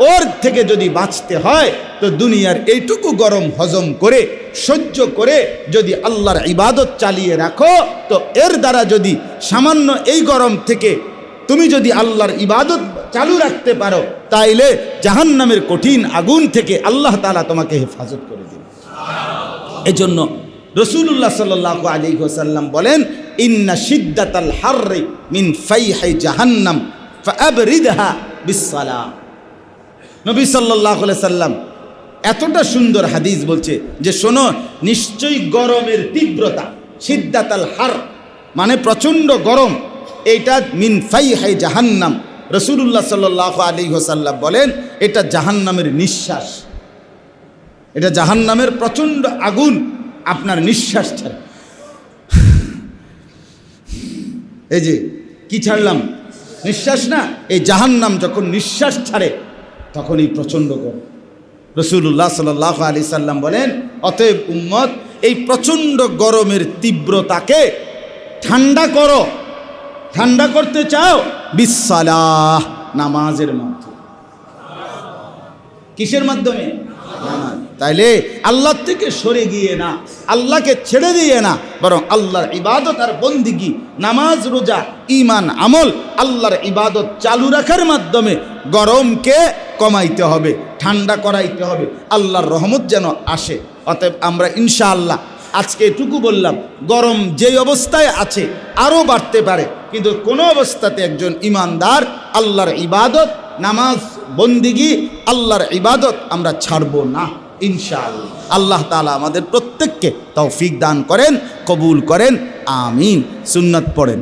S1: ওর থেকে যদি বাঁচতে হয় তো দুনিয়ার এইটুকু গরম হজম করে সহ্য করে যদি আল্লাহর ইবাদত চালিয়ে রাখো, তো এর দ্বারা যদি সামান্য এই গরম থেকে তুমি যদি আল্লাহর ইবাদত চালু রাখতে পারো, তাইলে জাহান্নামের কঠিন আগুন থেকে আল্লাহ তাআলা তোমাকে হেফাজত করে দিবে। এজন্য রাসূলুল্লাহ সাল্লাল্লাহু আলাইহি ওয়াসাল্লাম বলেন, ইন্না শিদ্দাতাল হাররি মিন ফাইহি জাহান্নাম ফাআবরিদহা বিসসালাম। নবী সাল্লাল্লাহু আলাইহি সাল্লাম এতটা সুন্দর হাদিস বলছে যে শোনো, নিশ্চয়ই গরমের তীব্রতা, শিদ্দাতাল হার মানে প্রচণ্ড গরম, এইটা মিন ফাইহি জাহান্নাম। রাসূলুল্লাহ সাল্লাল্লাহু আলাইহি ওয়াসাল্লাম বলেন এটা জাহান্নামের নিঃশ্বাস, এটা জাহান্নামের প্রচণ্ড আগুন আপনার নিঃশ্বাস ছাড়ে। এই যে কি ছাড়লাম, নিঃশ্বাস না, এই জাহান্নাম যখন নিঃশ্বাস ছাড়ে তখন এই প্রচণ্ড গরম। রাসূলুল্লাহ সাল্লাল্লাহু আলাইহি সাল্লাম বলেন, অতএব উম্মত এই প্রচণ্ড গরমের তীব্রতাকে ঠান্ডা করো। ঠান্ডা করতে চাও বিসসালাহ, নামাজের মাধ্যমে। কিসের মাধ্যমে? নামাজ। তাইলে আল্লাহ থেকে সরে গিয়ে না, আল্লাহকে ছেড়ে দিয়ে না, বরং আল্লাহর ইবাদত আর বন্দিগি, নামাজ রোজা ঈমান আমল, আল্লাহর ইবাদত চালু রাখার মাধ্যমে গরমকে কমাইতে হবে, ঠান্ডা করাইতে হবে, আল্লাহর রহমত যেন আসে। অতএব আমরা ইনশাআল্লাহ আজকে এটুকু বললাম, গরম যেই অবস্থায় আছে আরও বাড়তে পারে, কিন্তু কোনো অবস্থাতে একজন ইমানদার আল্লাহর ইবাদত, নামাজ বন্দিগি, আল্লাহর ইবাদত আমরা ছাড়ব না ইনশাআল্লাহ। আল্লাহ তাআলা আমাদের প্রত্যেককে তৌফিক দান করেন, কবুল করেন, আমিন। সুন্নাত পড়েন।